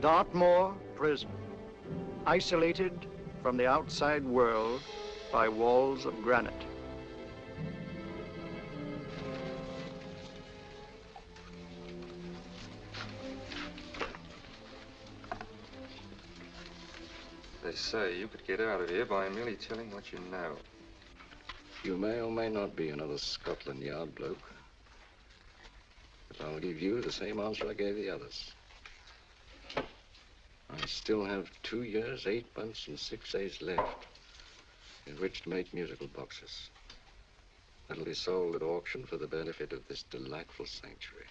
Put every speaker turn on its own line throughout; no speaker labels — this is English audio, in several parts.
Dartmoor prison, isolated from the outside world by walls of granite.
They say you could get out of here by merely telling what you know.
You may or may not be another Scotland Yard bloke. But I'll give you the same answer I gave the others. I still have 2 years, 8 months, and 6 days left in which to make musical boxes. That'll be sold at auction for the benefit of this delightful sanctuary.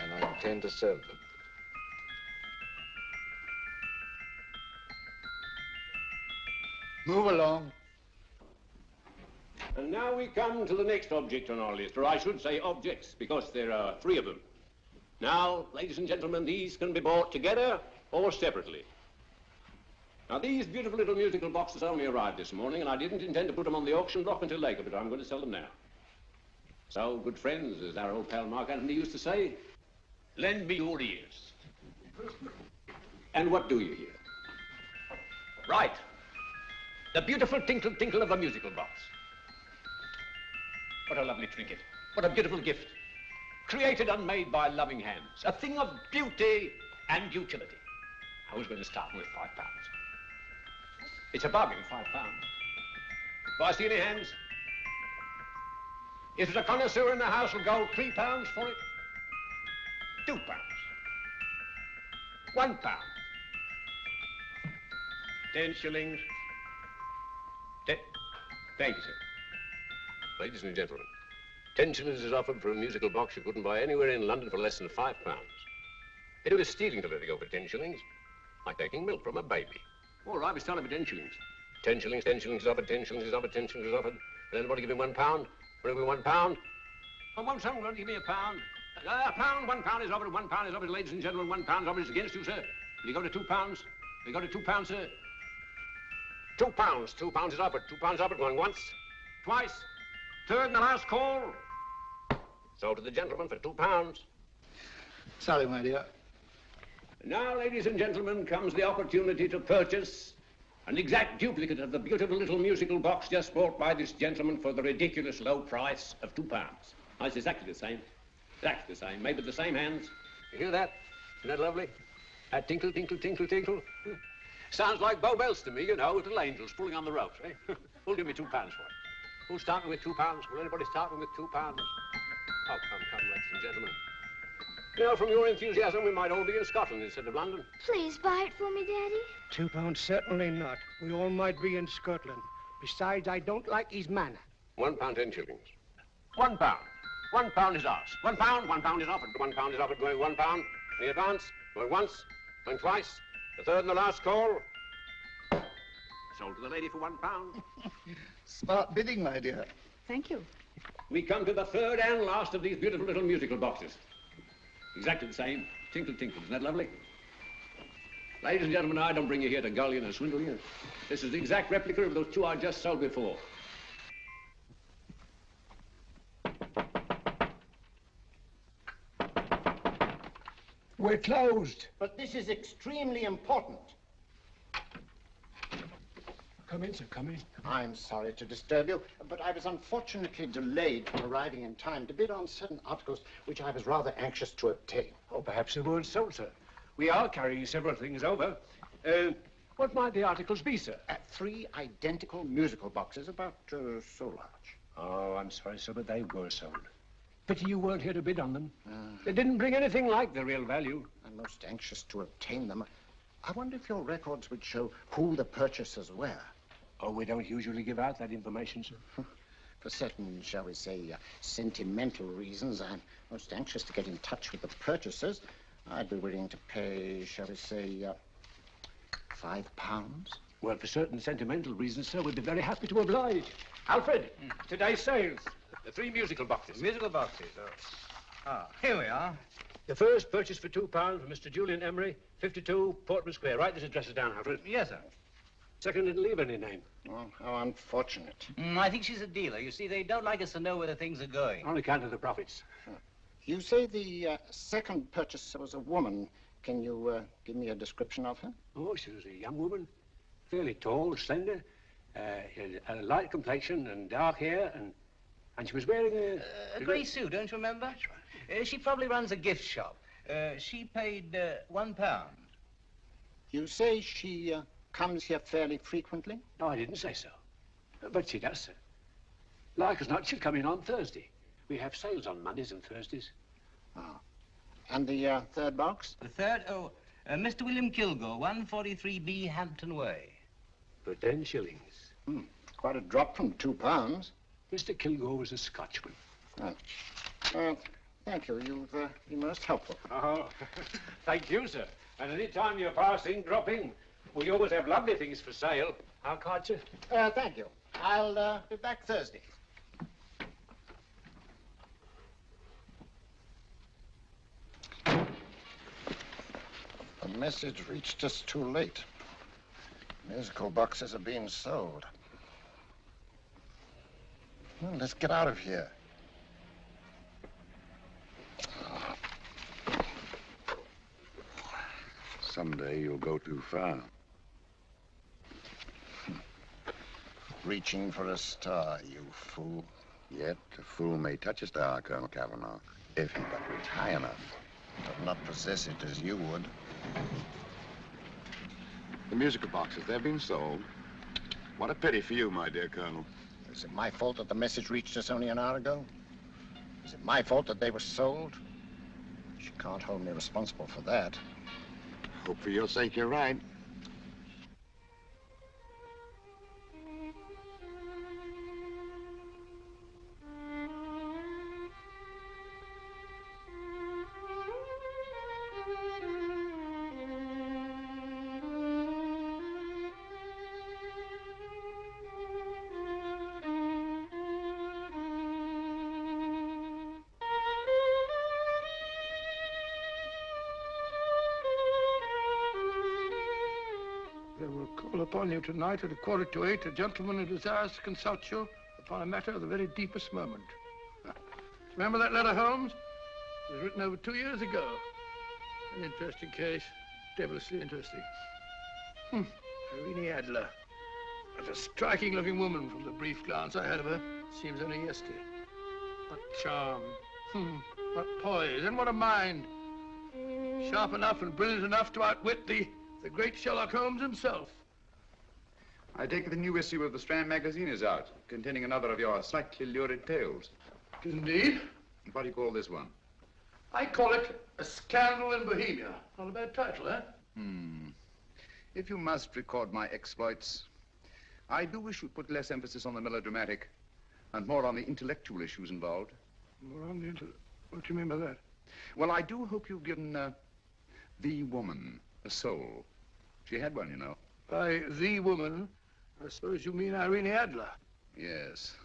And I intend to serve them.
Move along.
And now we come to the next object on our list, or I should say objects, because there are 3 of them. Now, ladies and gentlemen, these can be bought together or separately. Now, these beautiful little musical boxes only arrived this morning, and I didn't intend to put them on the auction block until later, but I'm going to sell them now. So, good friends, as our old pal Mark Antony used to say, lend me your ears. And what do you hear? Right. The beautiful tinkle tinkle of a musical box. What a lovely trinket. What a beautiful gift. Created and made by loving hands. A thing of beauty and utility. I was going to start with £5. It's a bargain, £5. Do I see any hands? If there's a connoisseur in the house, will go £3 for it. £2. £1. 10 shillings. Thank you, sir. Ladies and gentlemen, 10 shillings is offered for a musical box you couldn't buy anywhere in London for less than £5. It was stealing to let it go for 10 shillings, like taking milk from a baby. All right, we're selling for 10 shillings. 10 shillings, 10 shillings is offered, 10 shillings is offered, 10 shillings is offered. And then what do you give me, £1? What do you give me, £1? Oh, won't someone give me £1? £1 is offered, £1 is offered, ladies and gentlemen, £1 offered is against you, sir. Will you go to £2? Will you go to £2, sir? £2, £2 is offered, £2 offered, going once, twice, third and the last call. So to the gentleman for £2.
Sorry, my dear.
Now, ladies and gentlemen, comes the opportunity to purchase an exact duplicate of the beautiful little musical box just bought by this gentleman for the ridiculous low price of £2. Oh, it's exactly the same. Exactly the same, made with the same hands. You hear that? Isn't that lovely? That tinkle, tinkle, tinkle, tinkle. Sounds like Bow Bells to me, you know, little angels pulling on the ropes, eh? Who'll give me £2 for it? Who'll start me with £2? Will anybody start me with £2? Oh, come, ladies and gentlemen. You know, from your enthusiasm, we might all be in Scotland instead of London.
Please buy it for me, Daddy.
£2, certainly not. We all might be in Scotland. Besides, I don't like his manner.
£1, 10 shillings. £1. £1 is ours. £1 is offered. £1 is offered, going £1. The advance, going once, going twice. The third and the last call. Sold to the lady for £1.
Smart bidding, my dear.
Thank you.
We come to the third and last of these beautiful little musical boxes. Exactly the same. Tinkle, tinkle. Isn't that lovely? Ladies and gentlemen, I don't bring you here to gull you and swindle you. This is the exact replica of those 2 I just sold before.
We're closed.
But this is extremely important.
Come in, sir, come in.
I'm sorry to disturb you, but I was unfortunately delayed from arriving in time to bid on certain articles which I was rather anxious to obtain.
Oh, perhaps they weren't sold, sir. We are carrying several things over. What might the articles be, sir?
3 identical musical boxes, about so large.
Oh, I'm sorry, sir, but they were sold. Pity you weren't here to bid on them. They didn't bring anything like the real value.
I'm most anxious to obtain them. I wonder if your records would show who the purchasers were.
Oh, we don't usually give out that information, sir.
For certain, shall we say, sentimental reasons, I'm most anxious to get in touch with the purchasers. I'd be willing to pay, shall we say, £5.
Well, for certain sentimental reasons, sir, we'd be very happy to oblige. Alfred, today's sales. The 3 musical boxes.
Musical boxes, oh. Ah, here we are.
The first purchased for £2 from Mr. Julian Emery, 52 Portman Square. Write this address down, Alfred.
Yes, sir.
Second didn't leave any name.
Oh, how unfortunate.
I think she's a dealer. You see, they don't like us to know where the things are going.
On account of the profits.
You say the second purchaser was a woman. Can you give me a description of her?
Oh, she was a young woman, fairly tall, slender, had a light complexion and dark hair, and she was wearing
A grey suit, don't you remember?
That's right.
She probably runs a gift shop. She paid £1.
You say she comes here fairly frequently?
No, I didn't say so. But she does, sir. Like as not, she'll come in on Thursday. We have sales on Mondays and Thursdays.
Ah. And the third box?
The third? Oh, Mr. William Kilgore, 143B Hampton Way.
For 10 shillings.
Quite a drop from £2.
Mr. Kilgore was a Scotchman.
Oh. Thank you. You've been most helpful.
Oh, thank you, sir. And any time you're passing, drop in. We always have lovely things for sale. How can't you?
Thank you. I'll be back Thursday. The message reached us too late. Musical boxes are being sold. Well, let's get out of here.
Someday you'll go too far.
Reaching for a star, you fool.
Yet a fool may touch a star, Colonel Cavanaugh, if he but reach high enough.
But not possess it as you would.
The musical boxes, they've been sold. What a pity for you, my dear Colonel.
Is it my fault that the message reached us only an hour ago? Is it my fault that they were sold? You can't hold me responsible for that.
Hope for your sake you're right.
They will call upon you tonight at 7:45, a gentleman who desires to consult you upon a matter of the very deepest moment. Remember that letter, Holmes? It was written over 2 years ago. An interesting case. Devilishly interesting. Irene Adler. What a striking-looking woman from the brief glance I had of her. Seems only yesterday. What charm. What poise. And what a mind. Sharp enough and brilliant enough to outwit the great Sherlock Holmes himself.
I take it the new issue of the Strand magazine is out, containing another of your slightly lurid tales.
Indeed.
What do you call this one?
I call it A Scandal in Bohemia. Not a bad title, eh?
If you must record my exploits, I do wish you'd put less emphasis on the melodramatic and more on the intellectual issues involved.
More on the what do you mean by that?
Well, I do hope you've given the woman a soul. She had one, you know.
By the woman, I suppose you mean Irene Adler.
Yes.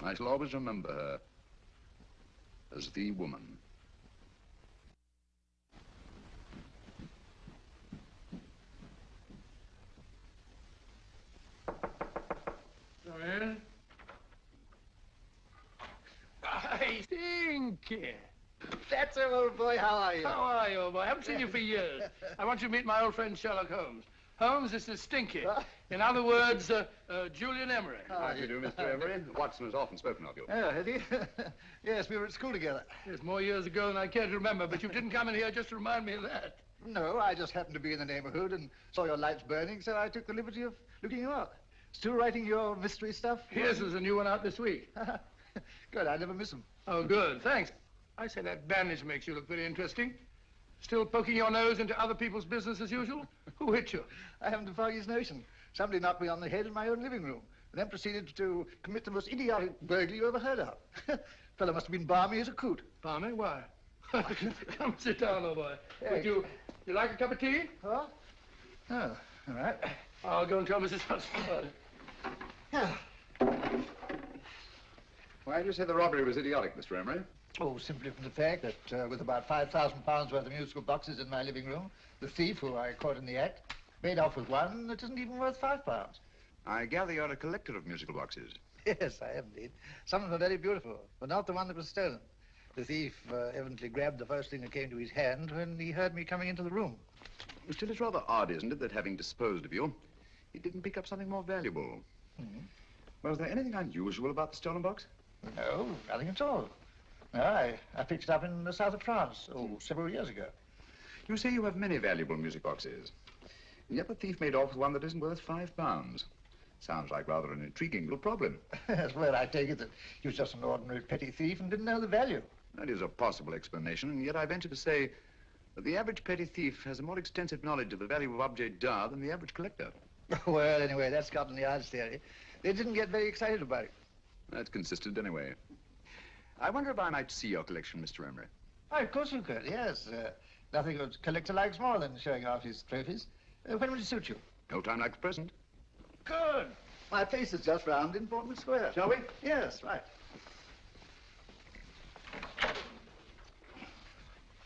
I shall always remember her as the woman.
Come in. I think.
That's it, old boy. How are you?
How are you, old boy? I haven't seen you for years. I want you to meet my old friend Sherlock Holmes. Holmes, this is Stinky. In other words, Julian Emery.
How do you do, Mr. Emery? Watson has often spoken of you.
Oh, has he? Yes, we were at school together.
Yes, more years ago than I care to remember, but you didn't come in here just to remind me of that.
No, I just happened to be in the neighborhood and saw your lights burning, so I took the liberty of looking you up. Still writing your mystery stuff?
Yes, there's a new one out this week.
Good, I never miss them.
Oh, good, thanks. I say that bandage makes you look very interesting. Still poking your nose into other people's business as usual? Who hit you?
I haven't the foggiest notion. Somebody knocked me on the head in my own living room, and then proceeded to commit the most idiotic burglary you ever heard of. Fellow must have been balmy as a coot.
Balmy? Why? Come sit down, old boy.
Thanks.
Would you like a cup of tea?
Huh? Oh, all right.
I'll go and tell Mrs. Hudson.
Why do you say the robbery was idiotic, Mr. Emery?
Oh, simply from the fact that with about £5,000 worth of musical boxes in my living room, the thief, who I caught in the act, made off with one that isn't even worth £5.
I gather you're a collector of musical boxes.
Yes, I am indeed. Some of them are very beautiful, but not the one that was stolen. The thief evidently grabbed the first thing that came to his hand when he heard me coming into the room.
Still, it's rather odd, isn't it, that having disposed of you, he didn't pick up something more valuable. Was there anything unusual about the stolen box?
No, nothing at all. No, I picked it up in the south of France, several years ago.
You say you have many valuable music boxes, and yet the thief made off with one that isn't worth £5. Sounds like rather an intriguing little problem.
Yes, well, I take it that he was just an ordinary petty thief and didn't know the value.
That is a possible explanation, and yet I venture to say that the average petty thief has a more extensive knowledge of the value of objets d'art than the average collector.
Well, anyway, that's Scotland Yard's theory. They didn't get very excited about it.
That's consistent anyway. I wonder if I might see your collection, Mr. Emery.
Oh, of course you could, yes. Nothing a collector likes more than showing off his trophies. When would it suit you?
No time like the present.
Good. My place is just round in Portman Square.
Shall we?
Yes, right.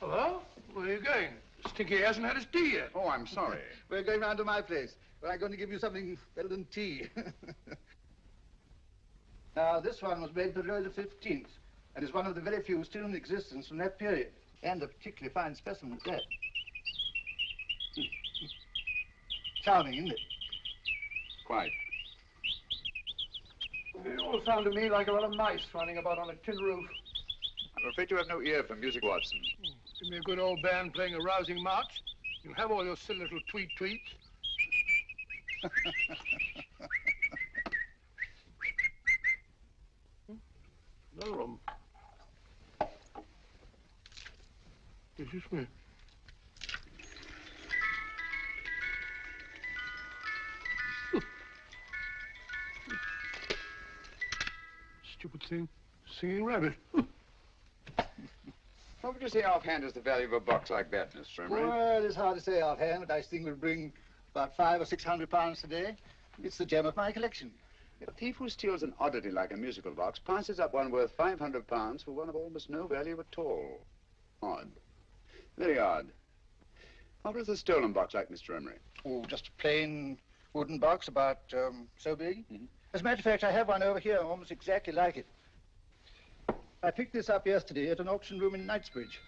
Hello? Where are you going? Stinky hasn't had his tea yet.
Oh, I'm sorry.
We're going round to my place, where I'm going to give you something better than tea. Now, this one was made for Louis XV, and is one of the very few still in existence from that period, and a particularly fine specimen at that. Charming, isn't it?
Quite.
It all sounded to me like a lot of mice running about on a tin roof.
I'm afraid you have no ear for music, Watson.
Give me a good old band playing a rousing march. You'll have all your silly little tweets. Another room. This is me. Stupid thing. Singing rabbit.
What would you say offhand is the value of a box like that, Mr. Emery?
Well, it's hard to say offhand, but I think we'll bring about £500 or £600 today. It's the gem of my collection.
A thief who steals an oddity like a musical box passes up one worth £500 for one of almost no value at all. Odd. Very odd. What was the stolen box like, Mr. Emery?
Oh, just a plain wooden box about so big. As a matter of fact, I have one over here almost exactly like it. I picked this up yesterday at an auction room in Knightsbridge.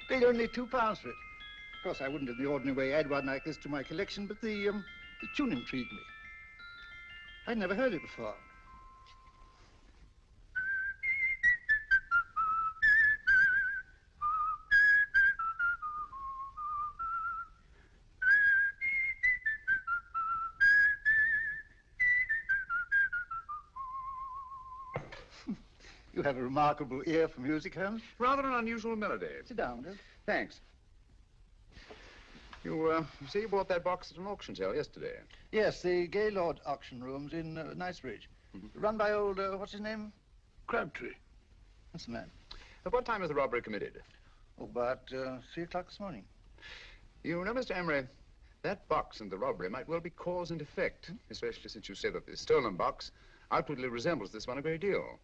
Paid only £2 for it. Of course, I wouldn't in the ordinary way add one like this to my collection, but the tune intrigued me. I'd never heard it before. You have a remarkable ear for music, Holmes.
Rather an unusual melody.
Sit down, Will.
Thanks. You say you bought that box at an auction sale yesterday?
Yes, the Gaylord auction rooms in Knightsbridge. Run by old, what's his name?
Crabtree.
That's the man.
At what time was the robbery committed?
Oh, about 3 o'clock this morning.
You know, Mr. Emery, that box and the robbery might well be cause and effect, especially since you say that the stolen box outwardly resembles this one a great deal.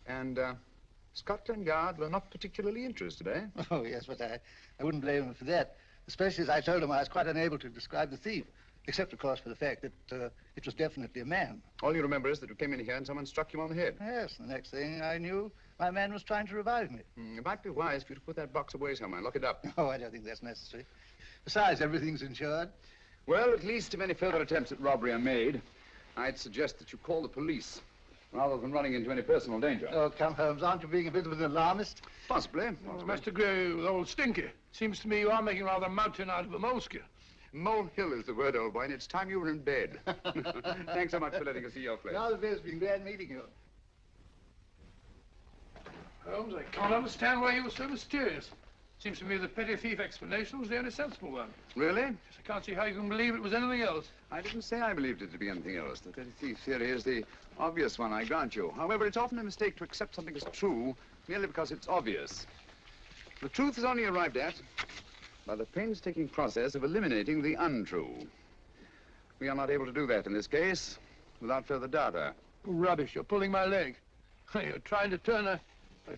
And Scotland Yard were not particularly interested, eh?
Oh, yes, but I wouldn't blame him for that. Especially as I told him I was quite unable to describe the thief. Except, of course, for the fact that it was definitely a man.
All you remember is that you came in here and someone struck you on the head.
Yes, the next thing I knew, my man was trying to revive me.
It might be wise for you to put that box away somewhere and lock it up.
Oh, I don't think that's necessary. Besides, everything's insured.
Well, at least if any further attempts at robbery are made, I'd suggest that you call the police, rather than running into any personal danger.
Oh, come, Holmes, aren't you being a bit of an alarmist?
Possibly.
Well, I must agree with old Stinky. Seems to me you are making rather a mountain out of a moleskin.
Molehill is the word, old boy, and it's time you were in bed. Thanks so much for letting us see your place.
Now the best. It's been glad meeting you.
Holmes, I can't understand why you were so mysterious. Seems to me the petty thief explanation was the only sensible one.
Really?
Yes, I can't see how you can believe it was anything else.
I didn't say I believed it to be anything else. The petty thief theory is the obvious one, I grant you. However, it's often a mistake to accept something as true merely because it's obvious. The truth is only arrived at by the painstaking process of eliminating the untrue. We are not able to do that in this case without further data.
Rubbish, you're pulling my leg. You're trying to turn a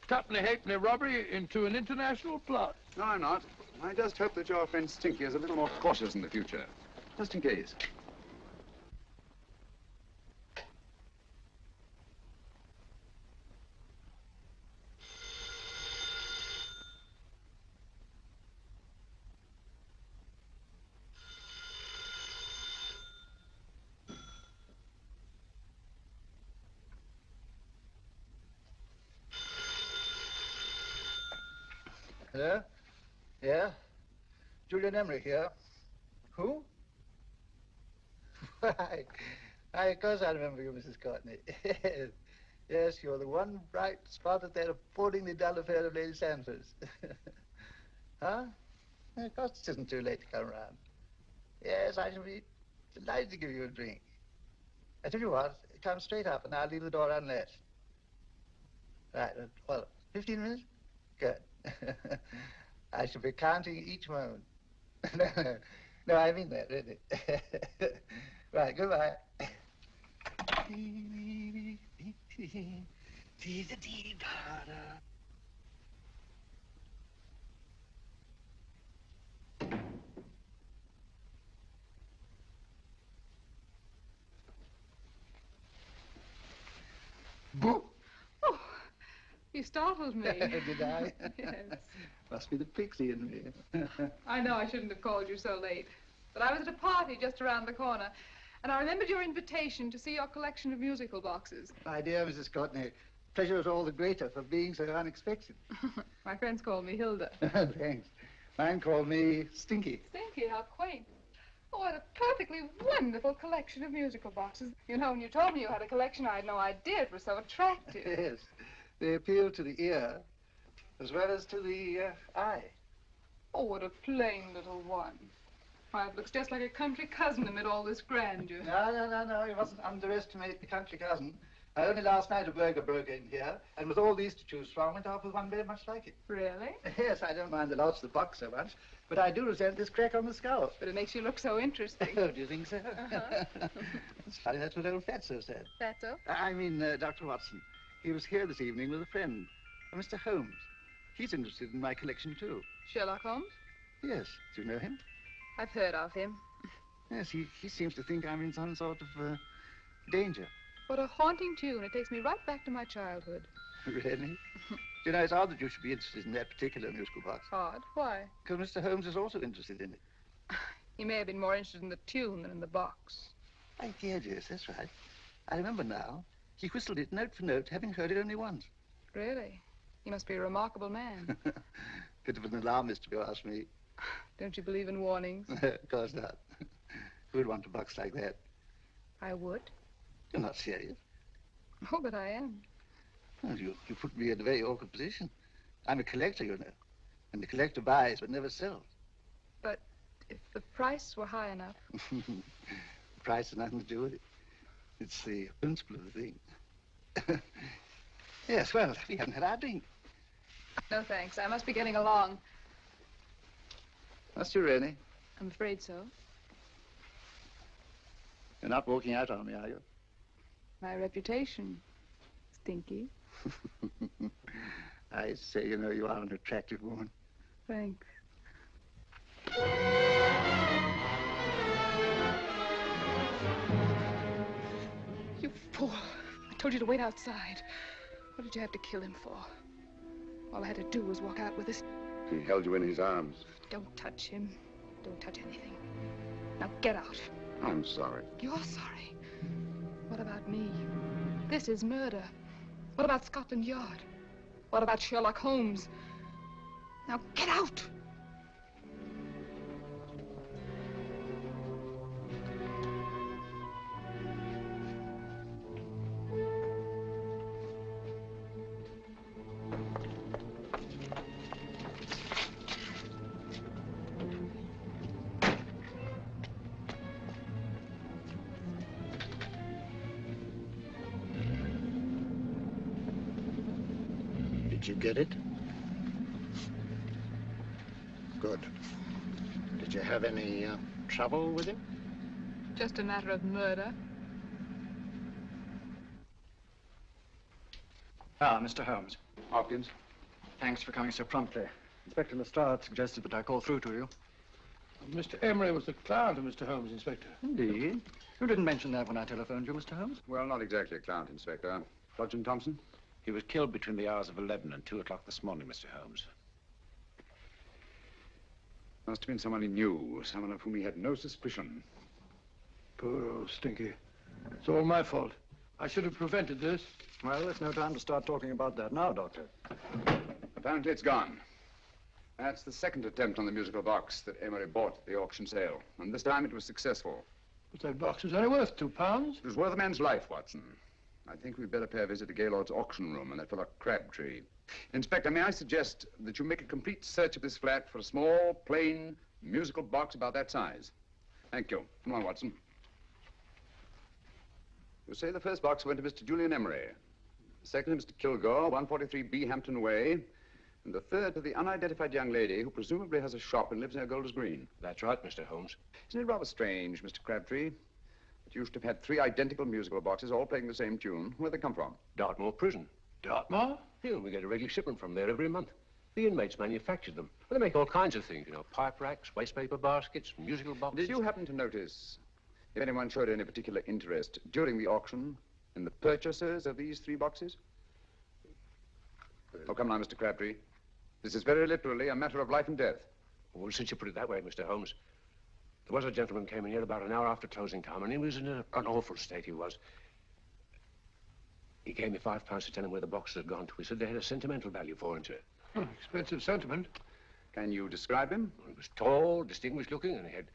tuppenny halfpenny robbery into an international plot.
No, I'm not. I just hope that your friend Stinky is a little more cautious in the future, just in case.
Hello? Yeah? Julian Emery here. Who? Why, of course I remember you, Mrs. Courtney. Yes, you're the one bright spot at that appallingly dull affair of Lady Sanford's. Huh? Of course it isn't too late to come round. Yes, I shall be delighted to give you a drink. I tell you what, come straight up and I'll leave the door unlatched. Right, well, 15 minutes? Good. I shall be counting each moment. No, I mean that, really. Right, goodbye. Boo!
Oh, you startled me.
Did I?
Yes.
Must be the pixie in me.
I know I shouldn't have called you so late, but I was at a party just around the corner, and I remembered your invitation to see your collection of musical boxes.
My dear Mrs. Courtney, pleasure is all the greater for being so unexpected.
My friends call me Hilda.
Thanks. Mine call me Stinky.
Stinky, how quaint. Oh, what a perfectly wonderful collection of musical boxes. You know, when you told me you had a collection, I had no idea it was so attractive.
Yes. They appeal to the ear as well as to the eye.
Oh, what a plain little one. Why, it looks just like a country cousin amid all this grandeur.
No. You mustn't underestimate the country cousin. Only last night a burglar broke in here, and with all these to choose from, went off with one very much like it.
Really?
Yes, I don't mind the loss of the box so much, but I do resent this crack on the skull.
But it makes you look so interesting.
Oh, do you think so?
Uh-huh.
It's funny, that's what old Fatso said.
Fatso?
I mean, Dr. Watson. He was here this evening with a friend, Mr. Holmes. He's interested in my collection, too.
Sherlock Holmes?
Yes. Do you know him?
I've heard of him.
Yes, he seems to think I'm in some sort of danger.
What a haunting tune. It takes me right back to my childhood.
Really? You know, it's odd that you should be interested in that particular musical box.
Odd? Why?
Because Mr. Holmes is also interested in it.
He may have been more interested in the tune than in the box.
My dear, yes, that's right. I remember now. He whistled it note for note, having heard it only once.
Really? He must be a remarkable man.
Bit of an alarmist, if you ask me.
Don't you believe in warnings?
Of course not. Who would want a box like that?
I would.
You're not serious.
Oh, but I am.
Well, you put me in a very awkward position. I'm a collector, you know. And the collector buys but never sells.
But if the price were high enough...
The price has nothing to do with it. It's the principle of the thing. Yes, well, we haven't had our drink.
No, thanks. I must be getting along.
Must you really?
I'm afraid so.
You're not walking out on me, are you?
My reputation, Stinky.
I say, you know, you are an attractive woman.
Thanks. You fool. I told you to wait outside. What did you have to kill him for? All I had to do was walk out with this.
He held you in his arms.
Don't touch him. Don't touch anything. Now get out.
I'm sorry.
You're sorry. What about me? This is murder. What about Scotland Yard? What about Sherlock Holmes? Now get out!
Did you get it? Good. Did you have any trouble with him?
Just a matter of murder.
Ah, Mr. Holmes.
Hopkins.
Thanks for coming so promptly. Inspector Lestrade suggested that I call through to you.
Mr. Emery was the client of Mr. Holmes, Inspector.
Indeed. You didn't mention that when I telephoned you, Mr. Holmes.
Well, not exactly a client, Inspector. Sergeant Thompson?
He was killed between the hours of 11 and 2 o'clock this morning, Mr. Holmes.
Must have been someone he knew, someone of whom he had no suspicion.
Poor old Stinky. It's all my fault. I should have prevented this.
Well, there's no time to start talking about that now, Doctor.
Apparently it's gone. That's the second attempt on the musical box that Emery bought at the auction sale. And this time it was successful.
But that box was only worth £2.
It was worth a man's life, Watson. I think we'd better pay a visit to Gaylord's auction room and that fellow Crabtree. Inspector, may I suggest that you make a complete search of this flat for a small, plain, musical box about that size? Thank you. Come on, Watson. You say the first box went to Mr. Julian Emery. The second to Mr. Kilgore, 143B Hampton Way. And the third to the unidentified young lady who presumably has a shop and lives near Golders Green.
That's right, Mr. Holmes.
Isn't it rather strange, Mr. Crabtree, that you should have had 3 identical musical boxes all playing the same tune? Where'd they come from?
Dartmoor Prison.
Dartmoor?
Yeah, we get a regular shipment from there every month. The inmates manufacture them. Well, they make all kinds of things, you know, pipe racks, waste paper baskets, musical boxes.
Did you happen to notice if anyone showed any particular interest during the auction in the purchasers of these 3 boxes? Oh, come now, Mr. Crabtree. This is very literally a matter of life and death.
Well, since you put it that way, Mr. Holmes, there was a gentleman came in here about an hour after closing time, and he was in an awful state, he was. He gave me £5 to tell him where the boxes had gone to. He said they had a sentimental value for him, sir.
Expensive sentiment.
Can you describe him?
He was tall, distinguished looking, and he had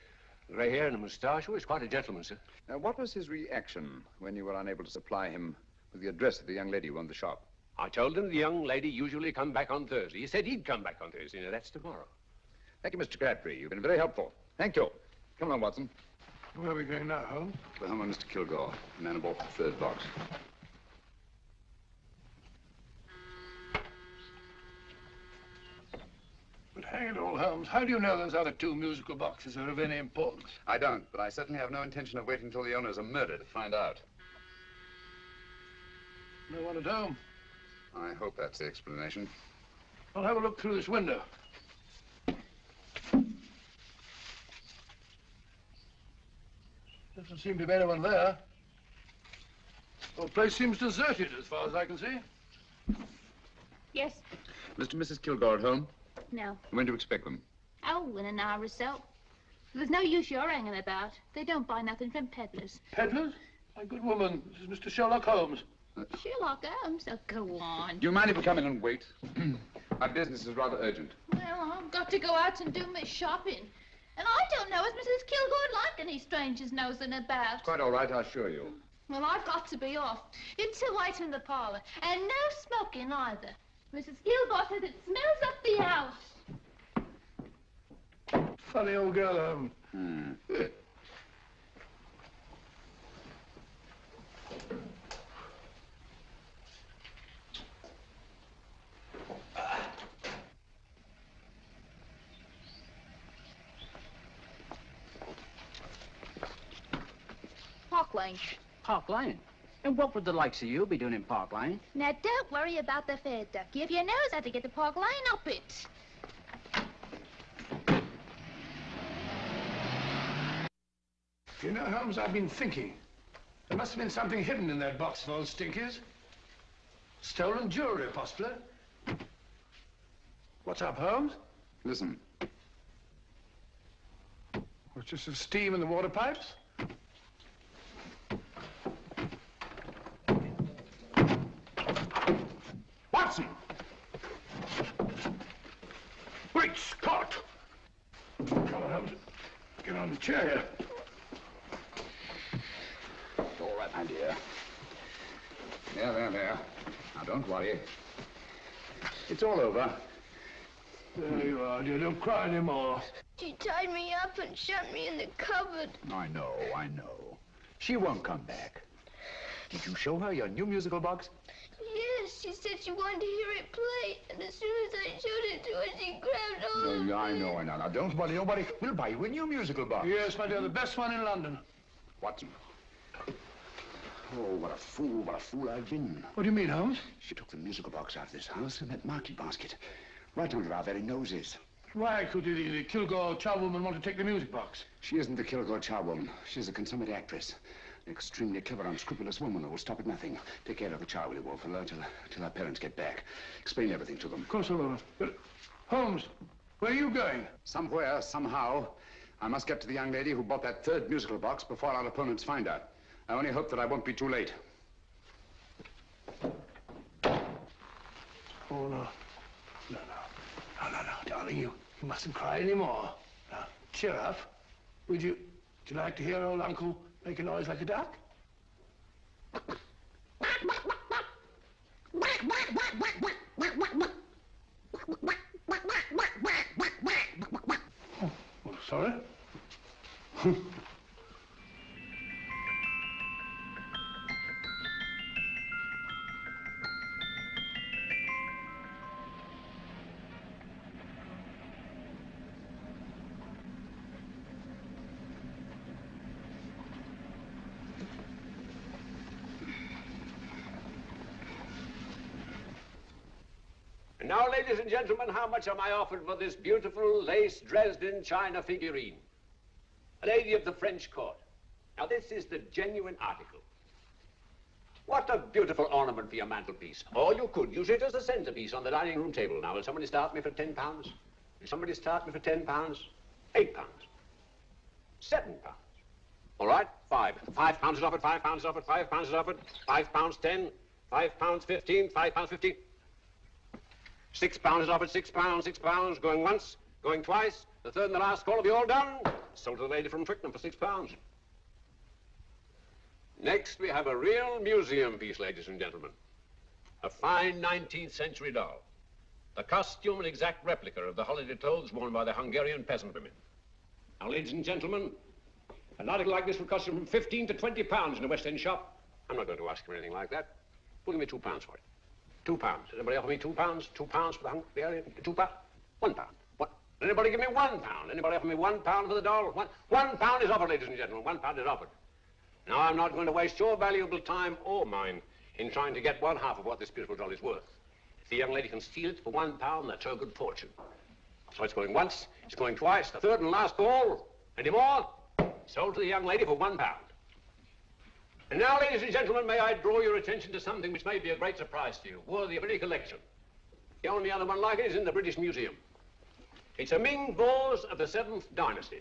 grey hair and a moustache. He was quite a gentleman, sir.
What was his reaction when you were unable to supply him with the address of the young lady who owned the shop?
I told him the young lady usually come back on Thursday. He said he'd come back on Thursday. Now, that's tomorrow.
Thank you, Mr. Crabtree. You've been very helpful. Thank you. Come on, Watson.
Where are we going now, Holmes?
To the home of Mr. Kilgore, the man who bought the 3rd box.
But hang it all, Holmes, how do you know those other 2 musical boxes are of any importance?
I don't, but I certainly have no intention of waiting until the owners are murdered to find out.
No one at home.
I hope that's the explanation.
I'll have a look through this window. Doesn't seem to be anyone there. The whole place seems deserted as far as I can see.
Yes.
Mr. and Mrs. Kilgore at home?
No.
When do you expect them?
Oh, in an hour or so. There's no use you're hanging about. They don't buy nothing from peddlers.
Peddlers? My good woman, this is Mr. Sherlock Holmes.
Sherlock Holmes? Oh, go on.
Do you mind if we come in and wait? My business is rather urgent.
Well, I've got to go out and do my shopping. And I don't know if Mrs. Kilgore like any strangers nosing about.
It's quite all right, I assure you.
Well, I've got to be off. It's to wait in the parlor. And no smoking either. Mrs. Kilgore says it smells up the house.
Funny old girl, Holmes.
Park Lane.
Park Lane? And what would the likes of you be doing in Park Lane?
Now, don't worry about the fare, Ducky. If you knows how to get to Park Lane, up it.
You know, Holmes, I've been thinking. There must have been something hidden in that box of old stinkers. Stolen jewelry, possibly. What's up, Holmes?
Listen.
What's just the steam in the water pipes? Watson! Great Scott! Come on, Holmes. Get on the chair here.
It's all right, my dear. There. Now, don't worry. It's all over.
There you are, dear. Don't cry anymore.
She tied me up and shut me in the cupboard.
I know. She won't come back. Did you show her your new musical box?
Yes, she said she wanted to hear it play, and as soon as I showed it to her, she grabbed hold of it.
I know. Now, don't worry. Nobody will buy you a new musical box.
Yes, my dear, the best one in London.
Watson. Oh, what a fool I've been.
What do you mean, Holmes?
She took the musical box out of this house in that market basket, right under our very noses.
Why could the Kilgore charwoman want to take the music box?
She isn't the Kilgore charwoman. She's a consummate actress. An extremely clever, unscrupulous woman who will stop at nothing. Take care of the char, will you, Wolf, till our parents get back. Explain everything to them.
Of course I will. But, Holmes, where are you going?
Somewhere, somehow, I must get to the young lady who bought that 3rd musical box before our opponents find out. I only hope that I won't be too late.
Oh, no. No. darling, you mustn't cry anymore. Now, cheer up. Would you like to hear old Uncle make a noise like a duck? Oh, sorry.
And now, ladies and gentlemen, how much am I offered for this beautiful lace Dresden china figurine? A lady of the French court. Now, this is the genuine article. What a beautiful ornament for your mantelpiece. Or you could use it as a centerpiece on the dining room table. Now, will somebody start me for £10? Will somebody start me for £10? £8? £7? All right, £5 is offered, £5 is offered, £5 is offered, £5, 10, £5, 15, £5, 15. £6 is offered, £6, going once, going twice. The third and the last call will be all done. Sold to the lady from Twickenham for £6. Next, we have a real museum piece, ladies and gentlemen. A fine 19th century doll. The costume an exact replica of the holiday clothes worn by the Hungarian peasant women. Now, ladies and gentlemen, an article like this would cost you from £15 to £20 in a West End shop. I'm not going to ask you anything like that. We'll give me £2 for it. £2. Does anybody offer me £2? £2 for the Hungarian? £2? £1. What? Anybody give me £1? Anybody offer me £1 for the doll? £1 is offered, ladies and gentlemen. £1 is offered. Now, I'm not going to waste your valuable time or mine in trying to get one half of what this beautiful doll is worth. If the young lady can steal it for £1, that's her good fortune. So it's going once, it's going twice, the third and last call. Any more? Sold to the young lady for £1. And now, ladies and gentlemen, may I draw your attention to something which may be a great surprise to you, worthy of any collection. The only other one like it is in the British Museum. It's a Ming vase of the 7th dynasty.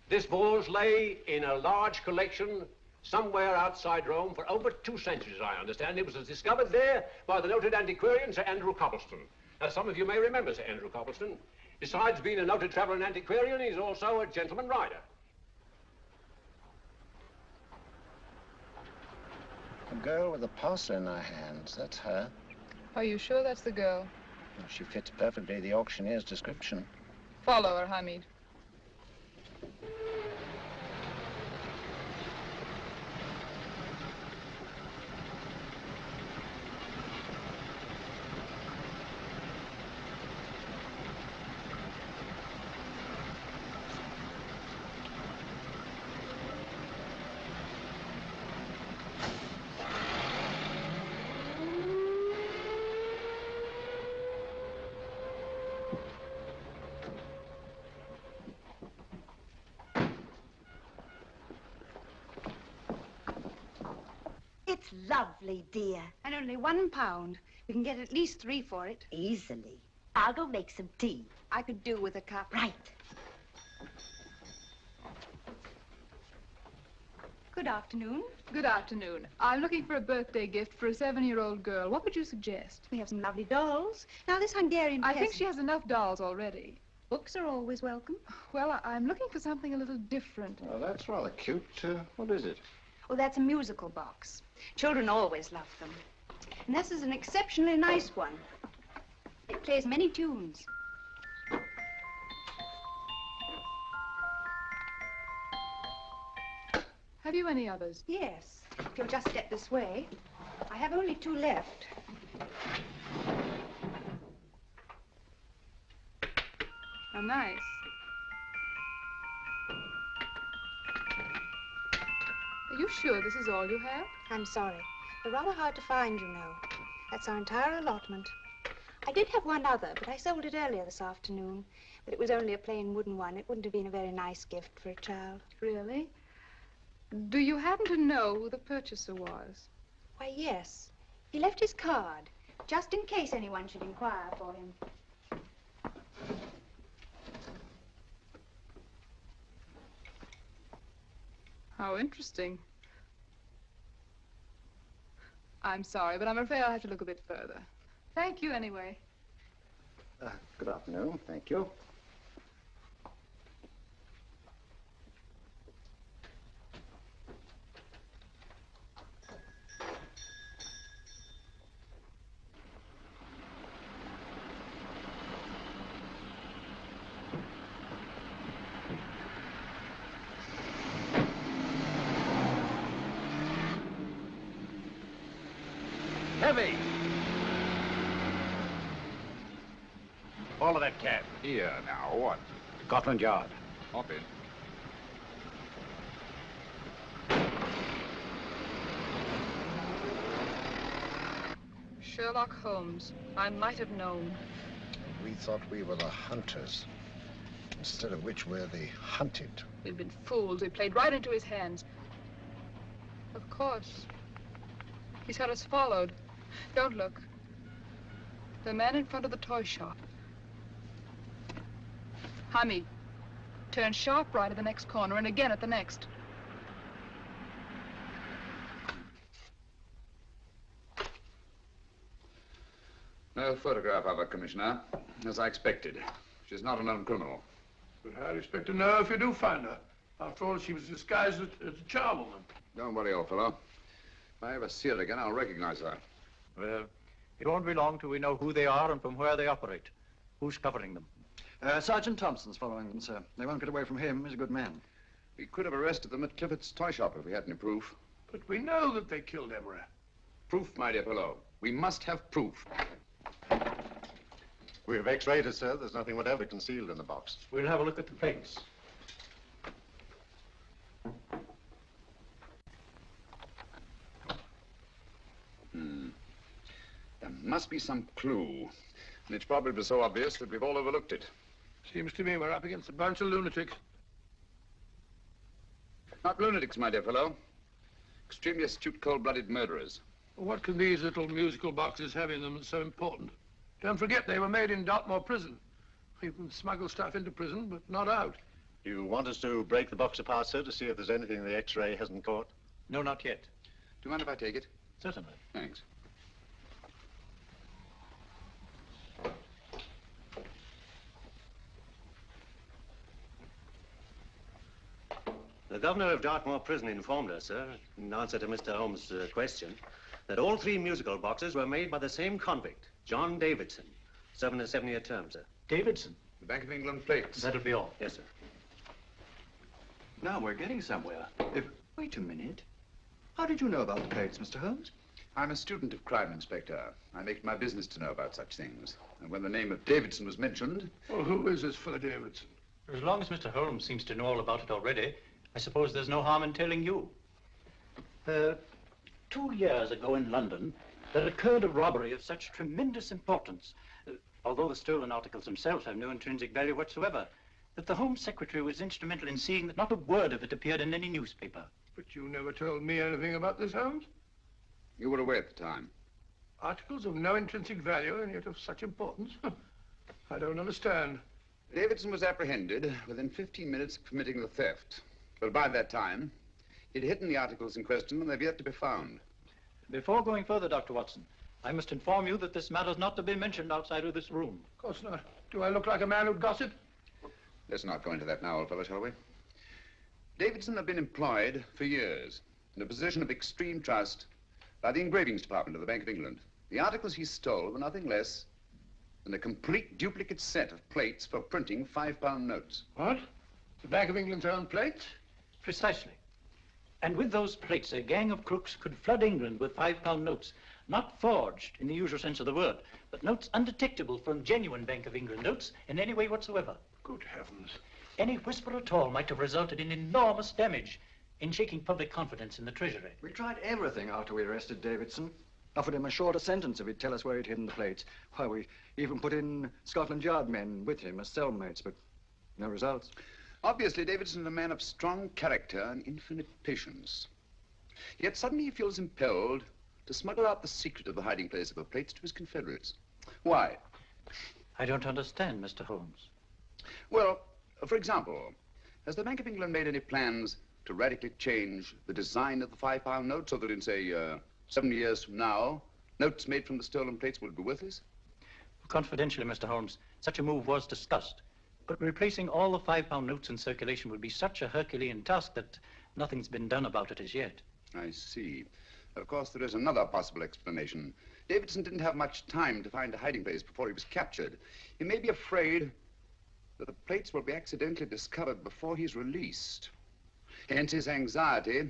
This vase lay in a large collection somewhere outside Rome for over 2 centuries, I understand. It was discovered there by the noted antiquarian, Sir Andrew Coppleston. Now, some of you may remember Sir Andrew Coppleston. Besides being a noted traveller and antiquarian, he's also a gentleman rider.
A girl with a parcel in her hands, that's her.
Are you sure that's the girl?
Well, she fits perfectly the auctioneer's description.
Follow her, Hamid.
It's lovely, dear.
And only £1. We can get at least 3 for it.
Easily. I'll go make some tea.
I could do with a cup.
Right.
Good afternoon.
Good afternoon. I'm looking for a birthday gift for a 7-year-old girl. What would you suggest?
We have some lovely dolls. Now, this Hungarian
I think she has enough dolls already.
Books are always welcome.
Well, I'm looking for something a little different.
Oh, that's rather cute. What is it?
Oh, that's a musical box. Children always love them. And this is an exceptionally nice one. It plays many tunes.
Have you any others?
Yes. If you'll just step this way. I have only 2 left.
How nice. Are you sure this is all you have?
I'm sorry. They're rather hard to find, you know. That's our entire allotment. I did have one other, but I sold it earlier this afternoon. But it was only a plain wooden one. It wouldn't have been a very nice gift for a child.
Really? Do you happen to know who the purchaser was?
Why, yes. He left his card, just in case anyone should inquire for him.
How interesting. I'm sorry, but I'm afraid I'll have to look a bit further. Thank you anyway.
Good afternoon. Thank you.
Heavy! All of that cab.
Here, now, what?
Scotland Yard.
Hop in.
Sherlock Holmes. I might have known.
We thought we were the hunters, instead of which we're the hunted.
We've been fooled. We played right into his hands. Of course. He's had us followed. Don't look. The man in front of the toy shop. Hamid, turn sharp right at the next corner and again at the next.
No photograph of her, Commissioner, as I expected. She's not a known criminal.
But how do you expect to know if you do find her? After all, she was disguised as a charwoman.
Don't worry, old fellow. If I ever see her again, I'll recognize her.
Well, it won't be long till we know who they are and from where they operate. Who's covering them?
Sergeant Thompson's following them, sir. They won't get away from him. He's a good man.
We could have arrested them at Cliffort's toy shop if we had any proof.
But we know that they killed Emery.
Proof, my dear fellow. We must have proof.
We have x-rayed it, sir. There's nothing whatever concealed in the box.
We'll have a look at the plates.
There must be some clue. And it's probably so obvious that we've all overlooked it.
Seems to me we're up against a bunch of lunatics.
Not lunatics, my dear fellow. Extremely astute, cold-blooded murderers.
Well, what can these little musical boxes have in them that's so important? Don't forget, they were made in Dartmoor prison. You can smuggle stuff into prison, but not out.
You want us to break the box apart, sir, to see if there's anything the x-ray hasn't caught?
No, not yet.
Do you mind if I take it?
Certainly.
Thanks.
The governor of Dartmoor Prison informed us, sir, in answer to Mr. Holmes' question, that all 3 musical boxes were made by the same convict, John Davidson, serving a 7-year term, sir.
Davidson?
The Bank of England plates.
That'll be all.
Yes, sir.
Now we're getting somewhere. Wait a minute. How did you know about the plates, Mr. Holmes?
I'm a student of crime, Inspector. I make it my business to know about such things. And when the name of Davidson was mentioned...
Well, who is this fellow Davidson?
As long as Mr. Holmes seems to know all about it already, I suppose there's no harm in telling you. 2 years ago in London, there occurred a robbery of such tremendous importance, although the stolen articles themselves have no intrinsic value whatsoever, that the Home Secretary was instrumental in seeing that not a word of it appeared in any newspaper.
But you never told me anything about this, Holmes.
You were away at the time.
Articles of no intrinsic value and yet of such importance? I don't understand.
Davidson was apprehended within 15 minutes of committing the theft. But by that time, he'd hidden the articles in question and they've yet to be found.
Before going further, Dr. Watson, I must inform you that this matter's not to be mentioned outside of this room.
Of course not. Do I look like a man who'd gossip?
Let's not go into that now, old fellow, shall we? Davidson had been employed for years in a position of extreme trust by the engravings department of the Bank of England. The articles he stole were nothing less than a complete duplicate set of plates for printing £5 notes.
What? The Bank of England's own plates?
Precisely. And with those plates, a gang of crooks could flood England with £5 notes, not forged in the usual sense of the word, but notes undetectable from genuine Bank of England notes in any way whatsoever.
Good heavens.
Any whisper at all might have resulted in enormous damage in shaking public confidence in the Treasury.
We tried everything after we arrested Davidson. Offered him a shorter sentence if he'd tell us where he'd hidden the plates. Why, we even put in Scotland Yard men with him as cellmates, but no results.
Obviously, Davidson is a man of strong character and infinite patience. Yet suddenly he feels impelled to smuggle out the secret of the hiding place of the plates to his confederates. Why?
I don't understand, Mr. Holmes.
Well, for example, has the Bank of England made any plans to radically change the design of the £5 note so that in, say, 7 years from now, notes made from the stolen plates would be worthless?
Confidentially, Mr. Holmes, such a move was discussed. But replacing all the £5 notes in circulation would be such a Herculean task that nothing's been done about it as yet.
I see. Of course, there is another possible explanation. Davidson didn't have much time to find a hiding place before he was captured. He may be afraid that the plates will be accidentally discovered before he's released. Hence his anxiety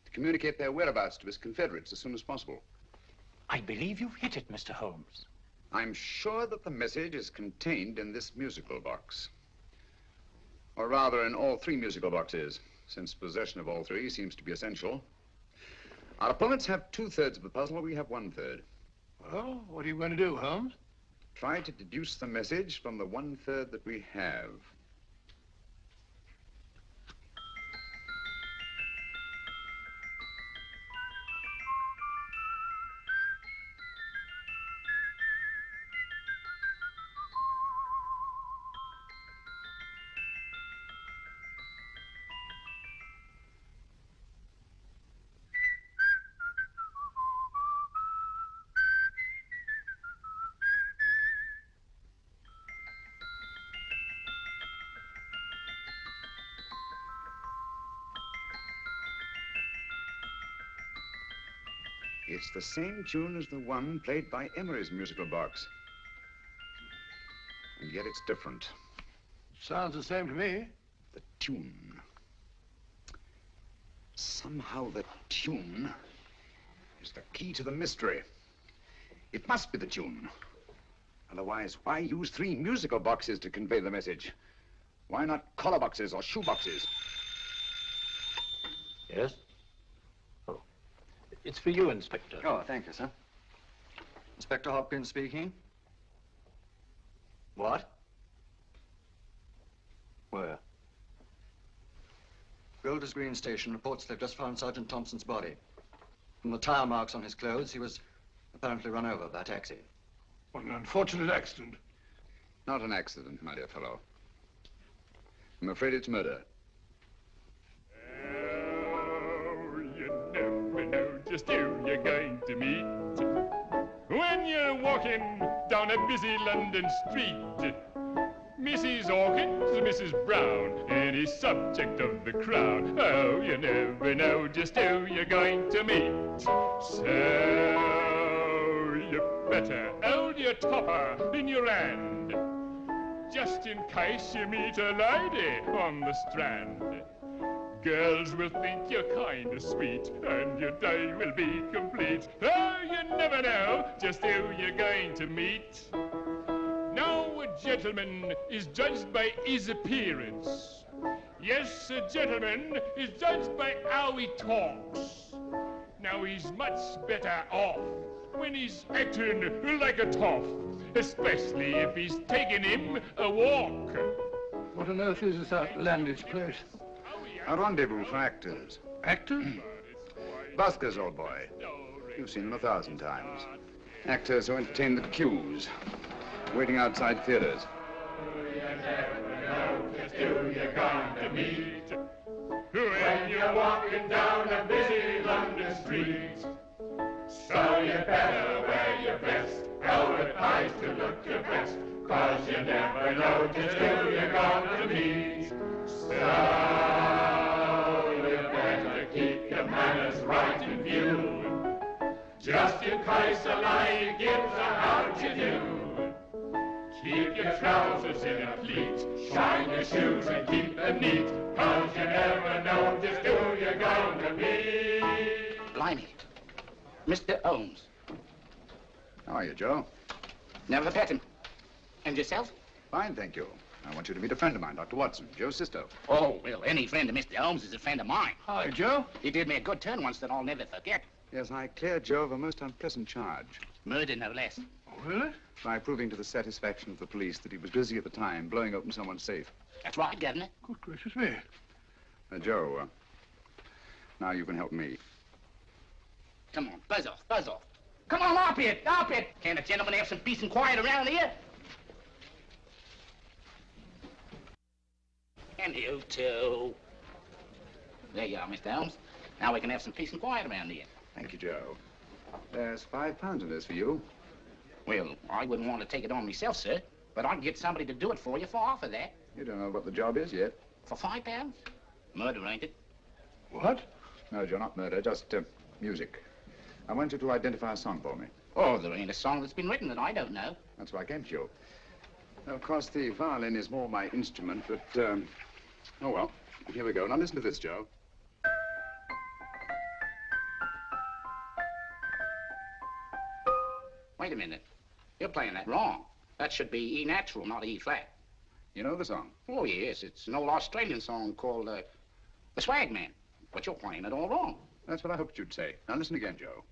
to communicate their whereabouts to his confederates as soon as possible.
I believe you've hit it, Mr. Holmes.
I'm sure that the message is contained in this musical box. Or rather, in all three musical boxes, since possession of all three seems to be essential. Our opponents have 2/3 of the puzzle, we have 1/3.
Well, what are you going to do, Holmes?
Try to deduce the message from the 1/3 that we have. It's the same tune as the one played by Emery's musical box. And yet it's different.
Sounds the same to me.
The tune. Somehow the tune is the key to the mystery. It must be the tune. Otherwise, why use 3 musical boxes to convey the message? Why not collar boxes or shoe boxes?
Yes? Oh. It's for you, Inspector.
Oh, thank you, sir. Inspector Hopkins speaking.
What?
Where? Golders Green Station reports they've just found Sergeant Thompson's body. From the tire marks on his clothes, he was apparently run over by a taxi.
What an unfortunate accident.
Not an accident, my dear fellow. I'm afraid it's murder.
Oh, you never know just who you're going to meet when you're walking down a busy London street. Mrs. Hawkins, Mrs. Brown, any subject of the crowd. Oh, you never know just who you're going to meet. So you better hold your topper in your hand, just in case you meet a lady on the Strand. Girls will think you're kind of sweet, and your day will be complete. Oh, you never know just who you're going to meet. Now a gentleman is judged by his appearance. Yes, a gentleman is judged by how he talks. Now he's much better off when he's acting like a toff, especially if he's taking him a walk.
What on earth is this outlandish place?
A rendezvous for actors.
Actors?
Buskers, old boy. You've seen them 1,000 times. Actors who entertain the queues, waiting outside theaters.
You never know just who you're going to meet when you're walking down a busy London street. So you better wear your best, advertise to look your best, 'cause you never know just who you're going to meet. So you better keep your manners right in view, just in case a lady gives a how-do-you. Keep your trousers in a pleat, shine your shoes and keep them neat, 'cause you never know just who you're going to meet.
Blimey. Mr. Holmes.
How are you, Joe?
Never met him. And yourself?
Fine, thank you. I want you to meet a friend of mine, Dr. Watson, Joe's sister.
Oh, well, any friend of Mr. Holmes is a friend of mine.
Hi, Joe.
He did me a good turn once that I'll never forget.
Yes, I cleared Joe of a most unpleasant charge.
Murder, no less.
Oh, really?
By proving to the satisfaction of the police that he was busy at the time blowing open someone's safe.
That's right, Governor.
Good gracious me.
Joe, now you can help me.
Come on, buzz off, buzz off. Come on, up it, up it. Can't a gentleman have some peace and quiet around here? And you too. There you are, Mr. Holmes. Now we can have some peace and quiet around here.
Thank you, Joe. There's £5 in this for you.
Well, I wouldn't want to take it on myself, sir, but I'd get somebody to do it for you for half of that.
You don't know what the job is yet.
For £5? Murder, ain't it?
What? No, Joe, not murder, just music. I want you to identify a song for me.
Oh, there ain't a song that's been written that I don't know.
That's why I came to you. Of course, the violin is more my instrument, but, oh, well, here we go. Now, listen to this, Joe.
Wait a minute. You're playing that wrong. That should be E natural, not E flat.
You know the song?
Oh, yes. It's an old Australian song called, The Swag Man. But you're playing it all wrong.
That's what I hoped you'd say. Now, listen again, Joe.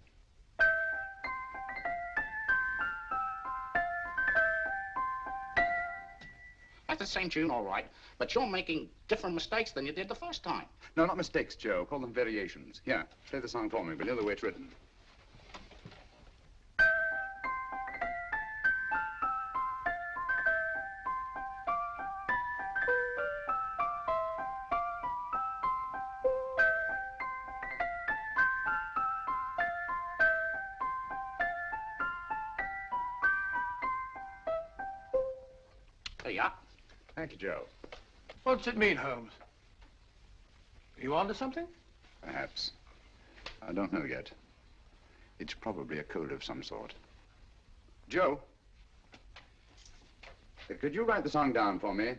That's the same tune, all right, but you're making different mistakes than you did the first time.
No, not mistakes, Joe. Call them variations. Here, play the song for me, will you, the way it's written.
There you are.
Thank you, Joe.
What's it mean, Holmes? Are you onto something?
Perhaps. I don't know yet. It's probably a code of some sort. Joe, could you write the song down for me,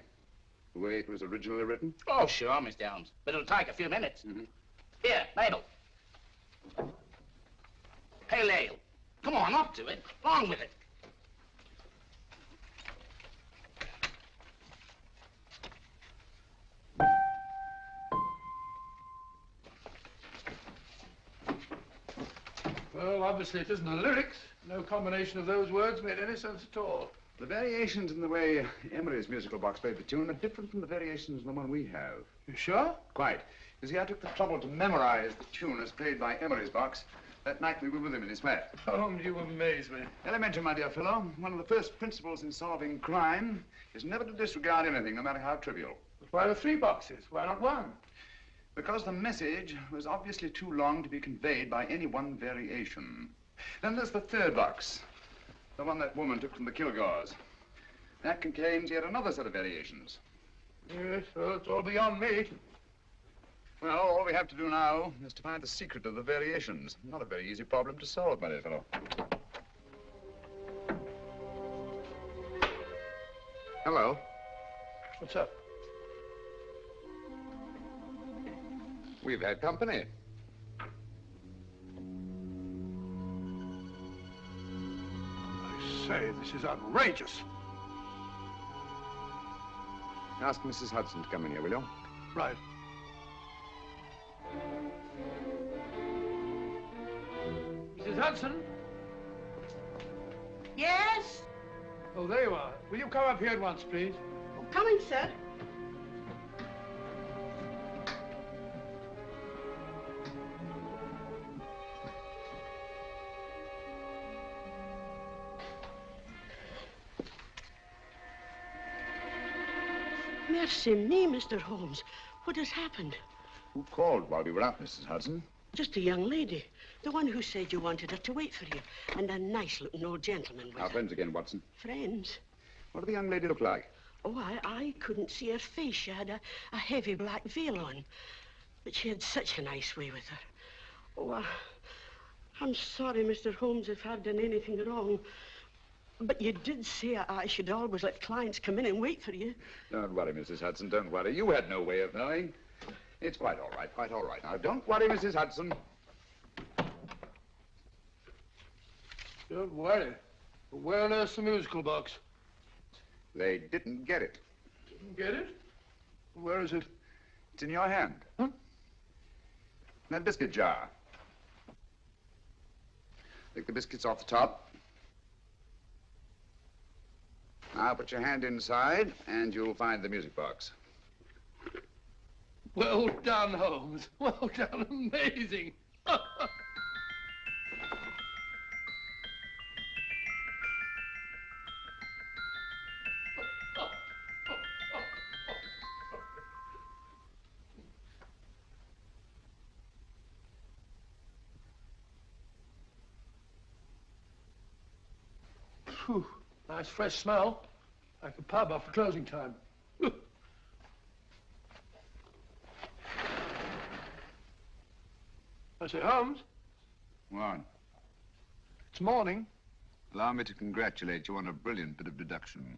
the way it was originally written?
Oh, sure, Mr. Holmes. But it'll take a few minutes. Here, Mabel. Pale ale. Come on, up to it. Along with it.
Well, obviously it isn't the lyrics. No combination of those words made any sense at all.
The variations in the way Emery's musical box played the tune are different from the variations in the one we have.
You sure?
Quite. You see, I took the trouble to memorize the tune as played by Emery's box that night we were with him in his flat.
Holmes, you amaze me.
Elementary, my dear fellow. One of the first principles in solving crime is never to disregard anything, no matter how trivial.
But why the 3 boxes? Why not 1?
Because the message was obviously too long to be conveyed by any one variation. Then there's the 3rd box, the one that woman took from the Kilgores. That contains yet another set of variations.
Yes, well, it's all beyond me.
Well, all we have to do now is to find the secret of the variations. Not a very easy problem to solve, my dear fellow. Hello.
What's up?
We've had company.
I say, this is outrageous.
Ask Mrs. Hudson to come in here, will you?
Right. Mrs. Hudson?
Yes?
Oh, there you are. Will you come up here at once, please?
Coming, sir.
Mercy me, Mr. Holmes. What has happened?
Who called while we were out, Mrs. Hudson?
Just a young lady. The one who said you wanted her to wait for you. And a nice-looking old gentleman with
Our
her.
friends again, Watson.
Friends?
What did the young lady look like?
Oh, I couldn't see her face. She had a heavy black veil on. But she had such a nice way with her. Oh, I'm sorry, Mr. Holmes, if I've done anything wrong. But you did say I should always let clients come in and wait for you.
Don't worry, Mrs. Hudson, don't worry. You had no way of knowing. It's quite all right, quite all right. Now, don't worry, Mrs. Hudson.
Don't worry. Where on earth's the musical box?
They didn't get it.
Didn't get it? Where is it?
It's in your hand. Huh? That biscuit jar. Take the biscuits off the top. Now put your hand inside, and you'll find the music box.
Well done, Holmes. Well done. Amazing. Phew, nice fresh smell. Like a pub after closing time. I say, Holmes,
What?
it's morning.
Allow me to congratulate you on a brilliant bit of deduction.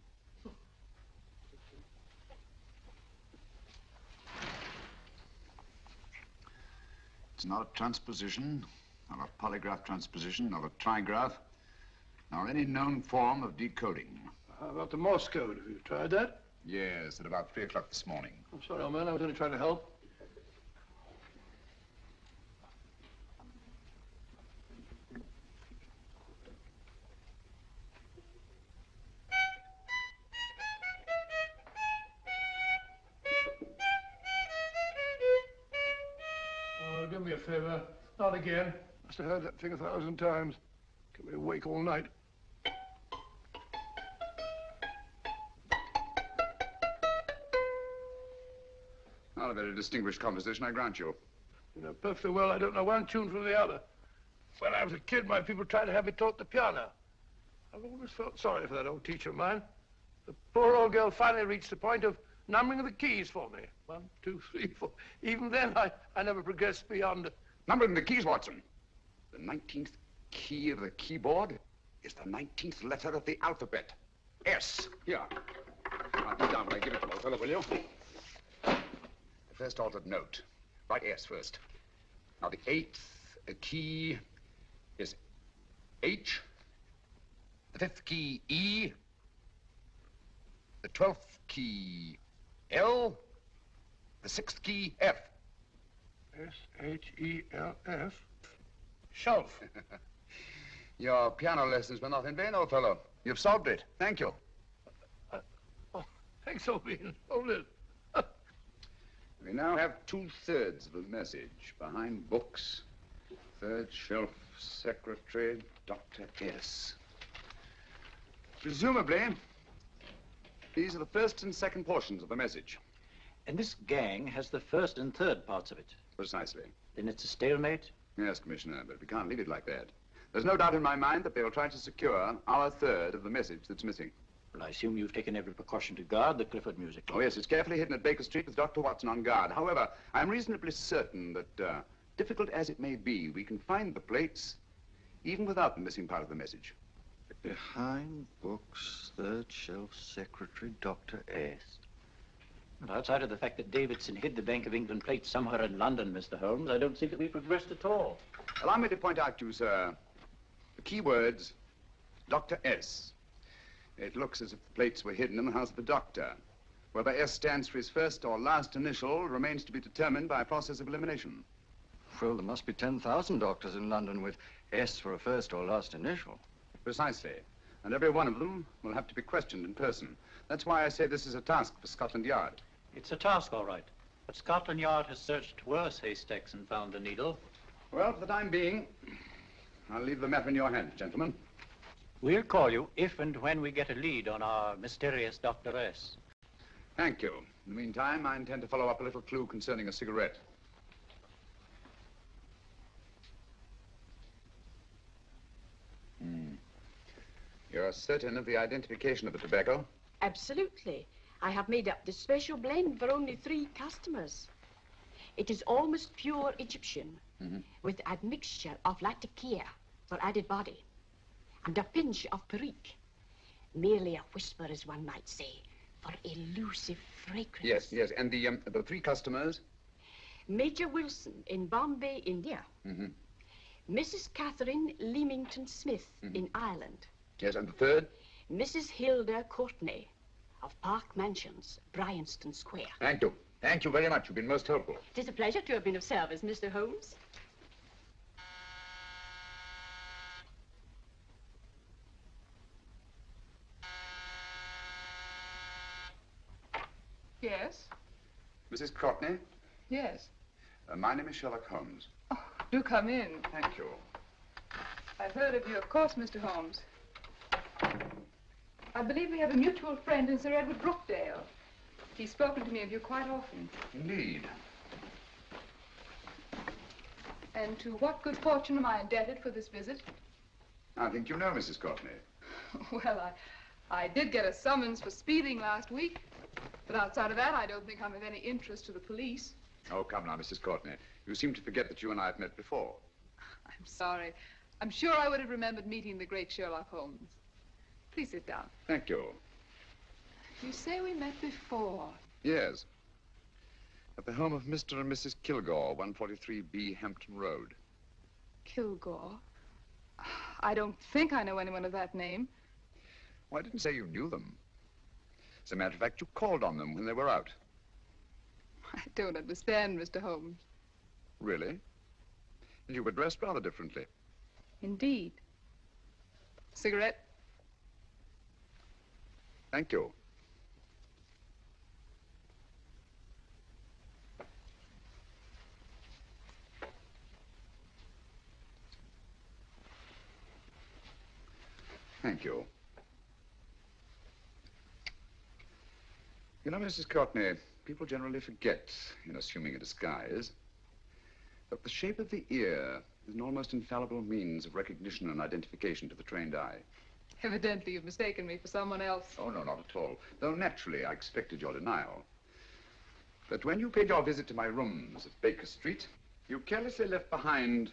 It's not a transposition, nor a polygraph transposition, nor a trigraph, nor any known form of decoding.
How about the Morse code? Have you tried that?
Yes, at about 3 o'clock this morning.
I'm sorry, old man. I was only trying to help. Oh, do me a favor. Not again. Must have heard that thing 1,000 times. Kept me awake all night.
Not a very distinguished composition, I grant you.
You know perfectly well I don't know one tune from the other. When I was a kid, my people tried to have me taught the piano. I've always felt sorry for that old teacher of mine. The poor old girl finally reached the point of numbering the keys for me. 1, 2, 3, 4. Even then, I never progressed beyond...
Numbering the keys, Watson. The 19th key of the keyboard is the 19th letter of the alphabet. S. Here. Write it down when I give it to you, old fellow, will you? The first altered note. Write S first. Now, the 8th key is H. The 5th key, E. The 12th key, L. The 6th key, F.
S-H-E-L-F. Shelf.
Your piano lessons were not in vain, old fellow. You've solved it. Thank you.
Oh, thanks, Owen. Hold it.
We now have 2/3 of the message. Behind books, third shelf, secretary, Dr. S. Presumably, these are the first and second portions of the message.
And this gang has the first and third parts of it.
Precisely.
Then it's a stalemate?
Yes, Commissioner, but we can't leave it like that. There's no doubt in my mind that they will try to secure our third of the message that's missing.
Well, I assume you've taken every precaution to guard the Clifford Music Club.
Oh, yes, it's carefully hidden at Baker Street with Dr. Watson on guard. However, I'm reasonably certain that, difficult as it may be, we can find the plates even without the missing part of the message.
Behind books, third shelf, secretary, Dr. S.
And outside of the fact that Davidson hid the Bank of England plate somewhere in London, Mr. Holmes, I don't see that we've progressed at all.
Allow me to point out to you, sir, the key words, Dr. S. It looks as if the plates were hidden in the house of the doctor. Whether S stands for his first or last initial remains to be determined by a process of elimination.
Well, there must be 10,000 doctors in London with S for a first or last initial.
Precisely. And every one of them will have to be questioned in person. That's why I say this is a task for Scotland Yard.
It's a task, all right. But Scotland Yard has searched worse haystacks and found a needle.
Well, for the time being, I'll leave the matter in your hands, gentlemen.
We'll call you if and when we get a lead on our mysterious Dr. S.
Thank you. In the meantime, I intend to follow up a little clue concerning a cigarette. You're certain of the identification of the tobacco?
Absolutely. I have made up this special blend for only 3 customers. It is almost pure Egyptian, with admixture of latakia for added body, and a pinch of perique. Merely a whisper, as one might say, for elusive fragrance.
Yes. And the 3 customers?
Major Wilson in Bombay, India. Mrs. Catherine Leamington Smith in Ireland.
Yes, and the third?
Mrs. Hilda Courtney of Park Mansions, Bryanston Square.
Thank you. Thank you very much. You've been most helpful.
It is a pleasure to have been of service, Mr. Holmes.
Yes?
Mrs. Courtney?
Yes.
My name is Sherlock Holmes.
Oh, do come in.
Thank you.
I've heard of you, of course, Mr. Holmes. I believe we have a mutual friend in Sir Edward Brookdale. He's spoken to me of you quite often.
Indeed.
And to what good fortune am I indebted for this visit?
I think you know Mrs. Courtney.
Well, I did get a summons for speeding last week. But outside of that, I don't think I'm of any interest to the police.
Oh, come now, Mrs. Courtney. You seem to forget that you and I have met before.
I'm sorry. I'm sure I would have remembered meeting the great Sherlock Holmes. Please sit down.
Thank you.
You say we met before.
Yes. At the home of Mr. and Mrs. Kilgore, 143B Hampton Road.
Kilgore? I don't think I know anyone of that name.
Well, I didn't say you knew them. As a matter of fact, you called on them when they were out.
I don't understand, Mr. Holmes.
Really? And you were dressed rather differently.
Indeed. Cigarette?
Thank you. Thank you. You know, Mrs. Courtney, people generally forget, in assuming a disguise, that the shape of the ear is an almost infallible means of recognition and identification to the trained eye.
Evidently, you've mistaken me for someone else.
Oh, no, not at all. Though naturally, I expected your denial. But when you paid your visit to my rooms at Baker Street, you carelessly left behind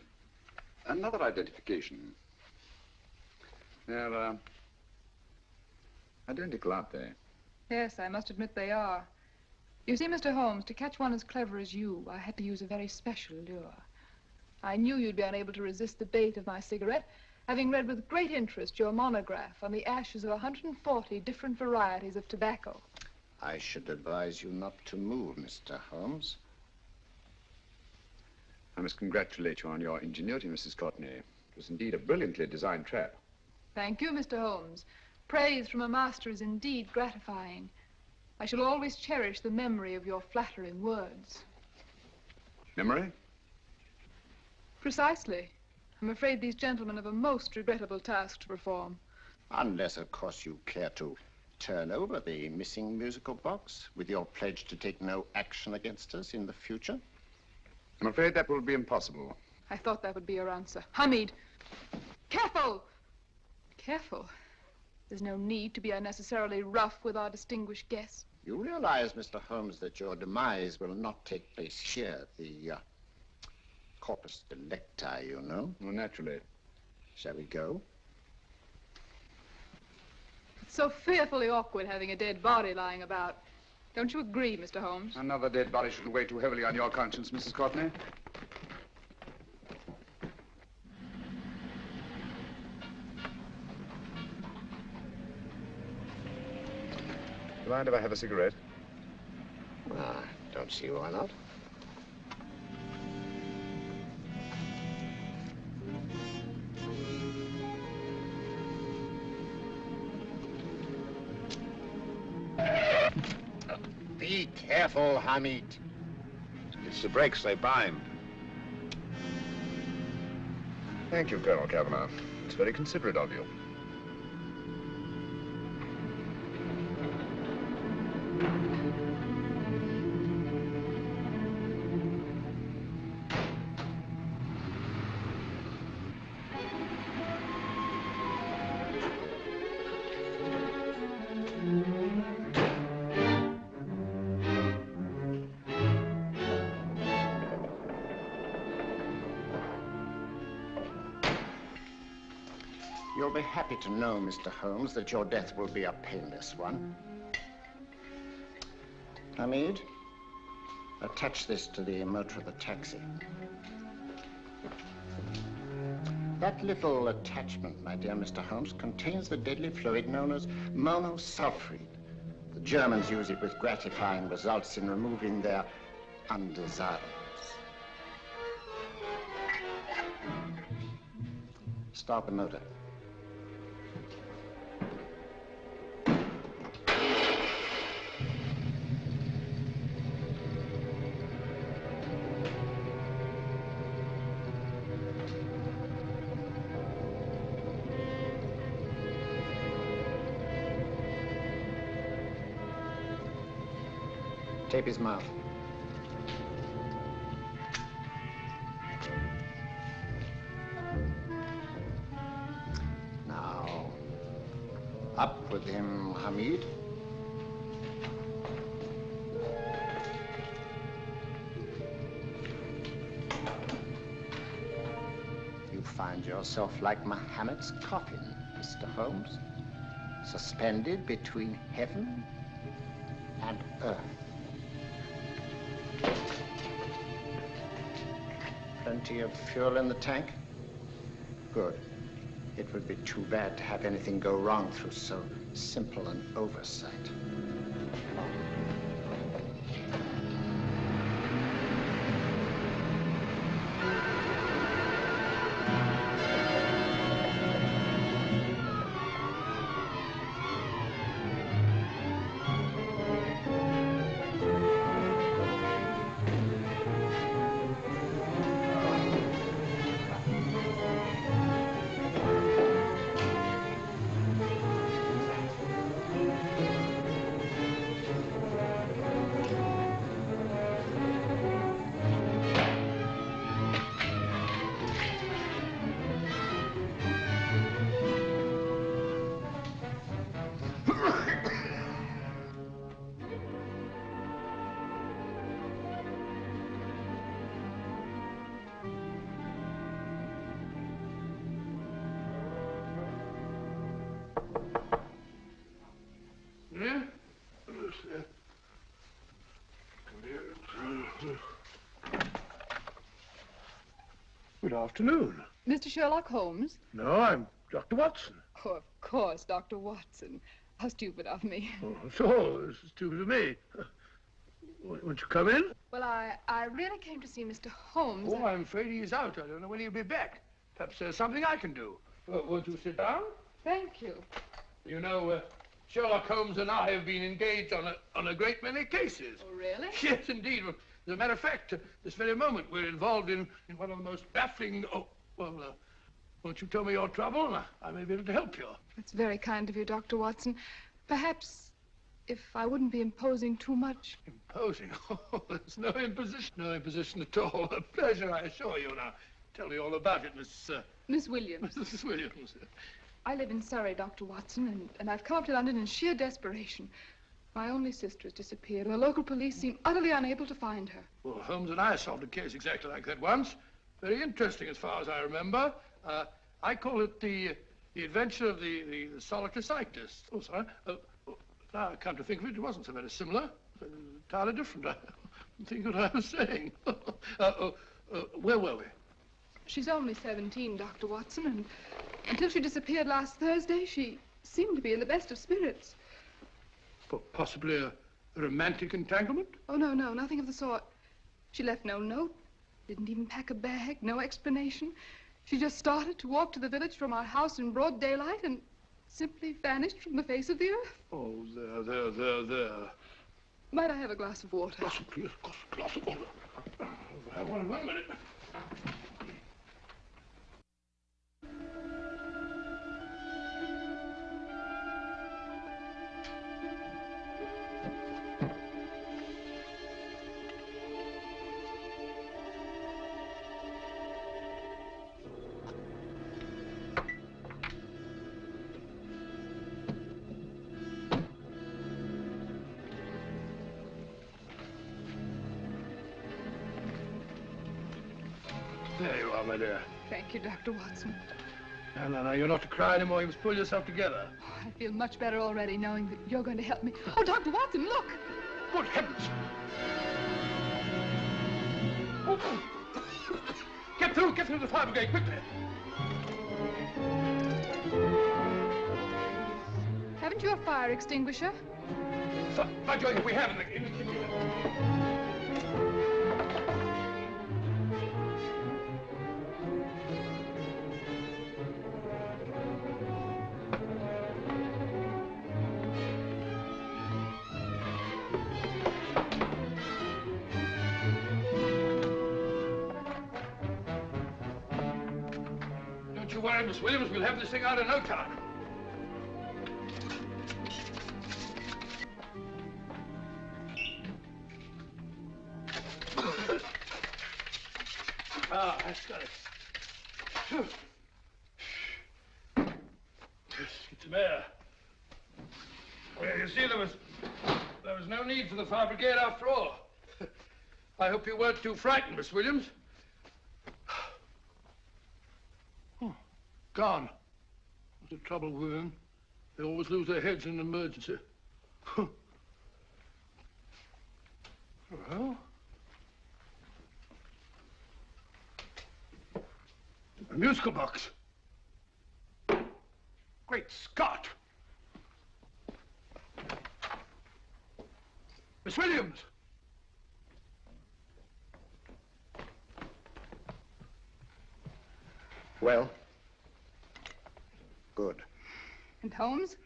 another identification. They're, identical, aren't they?
Yes, I must admit they are. You see, Mr. Holmes, to catch one as clever as you, I had to use a very special lure. I knew you'd be unable to resist the bait of my cigarette, having read with great interest your monograph on the ashes of 140 different varieties of tobacco.
I should advise you not to move, Mr. Holmes.
I must congratulate you on your ingenuity, Mrs. Courtney. It was indeed a brilliantly designed trap.
Thank you, Mr. Holmes. Praise from a master is indeed gratifying. I shall always cherish the memory of your flattering words.
Memory?
Precisely. I'm afraid these gentlemen have a most regrettable task to perform.
Unless, of course, you care to turn over the missing musical box with your pledge to take no action against us in the future.
I'm afraid that will be impossible.
I thought that would be your answer. Hamid! Careful! Careful. There's no need to be unnecessarily rough with our distinguished guest.
You realize, Mr. Holmes, that your demise will not take place here. The corpus delicti, you know.
Well, naturally.
Shall we go?
It's so fearfully awkward having a dead body lying about. Don't you agree, Mr. Holmes?
Another dead body shouldn't weigh too heavily on your conscience, Mrs. Courtney. Do you mind if I have a cigarette?
Don't see why not. Be careful, Hamid.
It's the brakes, they bind.
Thank you, Colonel Kavanagh. It's very considerate of you.
You'll be happy to know, Mr. Holmes, that your death will be a painless one. Hamid, attach this to the motor of the taxi. That little attachment, my dear Mr. Holmes, contains the deadly fluid known as monosulfide. The Germans use it with gratifying results in removing their undesirables. Start the motor. Tape his mouth. Now, Up with him, Hamid. You find yourself like Muhammad's coffin, Mr. Holmes, suspended between heaven and earth. Plenty of fuel in the tank? Good. It would be too bad to have anything go wrong through so simple an oversight.
Good afternoon.
Mr. Sherlock Holmes?
No, I'm Dr. Watson.
Oh, of course, Dr. Watson. How stupid of me.
Oh, so, this is stupid of me. Won't you come in?
Well, I really came to see Mr. Holmes.
Oh, I'm afraid he's out. I don't know when he'll be back. Perhaps there's something I can do. Won't you sit down?
Thank you.
You know, Sherlock Holmes and I have been engaged on a great many cases.
Oh, really?
Yes, indeed. As a matter of fact, this very moment, we're involved in one of the most baffling... Oh, well, won't you tell me your trouble, and I may be able to help you.
That's very kind of you, Dr. Watson. Perhaps if I wouldn't be imposing too much.
Imposing? Oh, there's no imposition. No imposition at all. A pleasure, I assure you. Now, tell me all about it,
Miss Williams.
Mrs. Williams.
I live in Surrey, Dr. Watson, and I've come up to London in sheer desperation. My only sister has disappeared, and the local police seem utterly unable to find her.
Well, Holmes and I solved a case exactly like that once. Very interesting, as far as I remember. I call it the adventure of the solitary cyclist. Oh, sorry. Now I come to think of it, it wasn't so very similar. Entirely different. I don't think what I was saying. Where were we?
She's only 17, Dr. Watson, and until she disappeared last Thursday, she seemed to be in the best of spirits.
Possibly a romantic entanglement?
Oh, no, nothing of the sort. She left no note, didn't even pack a bag, no explanation. She just started to walk to the village from our house in broad daylight and simply vanished from the face of the earth.
Oh, there.
Might I have a glass of water?
Glass of water. I want 1 minute. There you are, my dear.
Thank you, Dr. Watson.
No, you're not to cry anymore. You must pull yourself together.
Oh, I feel much better already knowing that you're going to help me. Oh, Dr. Watson, look!
Good heavens! Oh. Get through the fire brigade, quickly!
Haven't you a fire extinguisher?
By George, we have in the kitchen. Don't you worry, Miss Williams. We'll have this thing out in no time. Ah, that's got it. Get some air. Well, you see, there was no need for the fire brigade after all. I hope you weren't too frightened, Miss Williams. Oh, gone. What's the trouble with women? They always lose their heads in an emergency. Well, a musical box. Great Scott! Miss Williams!
Well? Good.
And Holmes?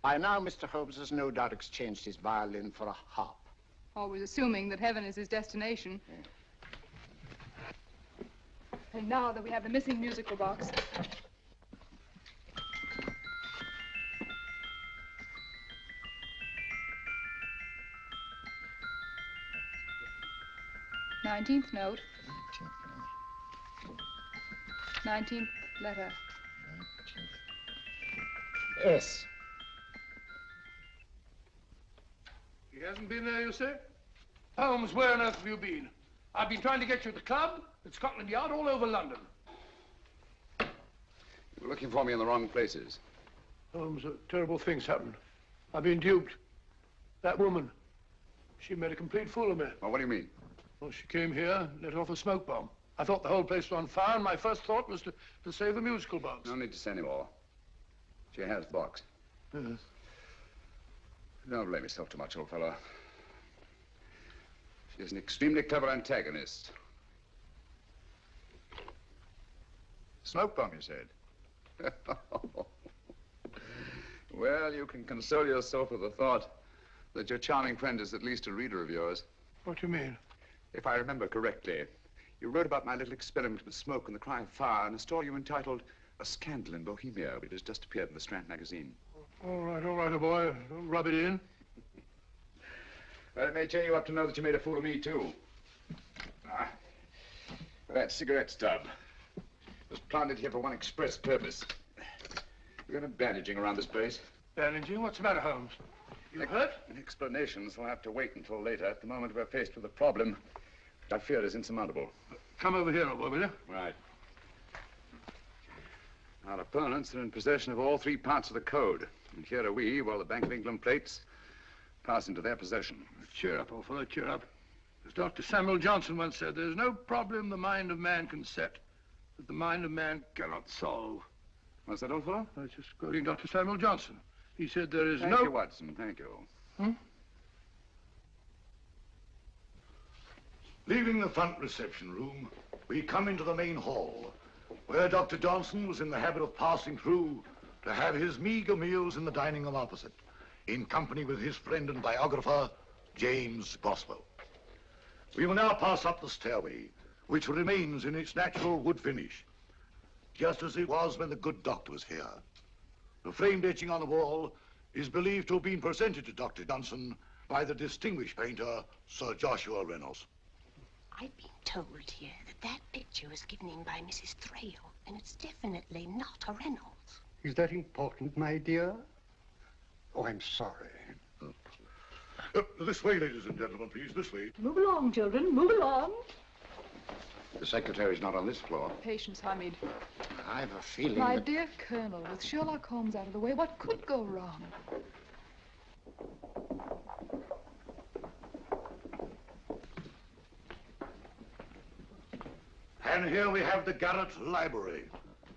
By now, Mr. Holmes has no doubt exchanged his violin for a harp.
Always assuming that heaven is his destination. And now that we have the missing musical box. Nineteenth note. 19th letter.
S.
He hasn't been there, you say? Holmes, where on earth have you been? I've been trying to get you at the club, at Scotland Yard, all over London.
You were looking for me in the wrong places.
Holmes, terrible things happened. I've been duped. That woman, she made a complete fool of me.
Well, what do you mean?
Well, she came here, let off a smoke bomb. I thought the whole place was on fire, and my first thought was to save the musical box.
No need to say any more. She has the box.
Yes.
Don't blame yourself too much, old fellow. She's an extremely clever antagonist. Smoke bomb, you said? Well, you can console yourself with the thought that your charming friend is at least a reader of yours.
What do you mean?
If I remember correctly, you wrote about my little experiment with smoke and the cry of fire in a story you entitled A Scandal in Bohemia, which has just appeared in the Strand magazine.
All right, old boy. Don't rub it in.
Well, it may cheer you up to know that you made a fool of me, too. Ah, that cigarette stub was planted here for one express purpose. We're going to bandaging around this place.
Bandaging? What's the matter, Holmes? You hurt?
Explanations will have to wait until later. At the moment, we're faced with a problem which I fear is insurmountable.
Come over here, old boy, will you?
Right. Our opponents are in possession of all 3 parts of the code. And here are we, while the Bank of England plates pass into their possession.
Cheer up, old fellow, cheer up. As Dr. Samuel Johnson once said, there's no problem the mind of man can set that the mind of man cannot solve.
What's that, old fellow?
I was just quoting Dr. Samuel Johnson. He said there is
Thank you, Watson, thank you.
Leaving the front reception room, we come into the main hall, where Dr. Johnson was in the habit of passing through to have his meager meals in the dining room opposite, in company with his friend and biographer, James Boswell. We will now pass up the stairway, which remains in its natural wood finish, just as it was when the good doctor was here. The framed etching on the wall is believed to have been presented to Dr. Johnson by the distinguished painter, Sir Joshua Reynolds.
I've been told here that picture was given in by Mrs. Thrale, and it's definitely not a Reynolds.
Is that important, my dear? Oh, I'm sorry.
This way, ladies and gentlemen, please, this way.
Move along, children, move along.
The secretary's not on this floor.
Patience, Hamid.
I have a feeling
My
that...
dear Colonel, with Sherlock Holmes out of the way, what could go wrong?
And here we have the Garrett Library,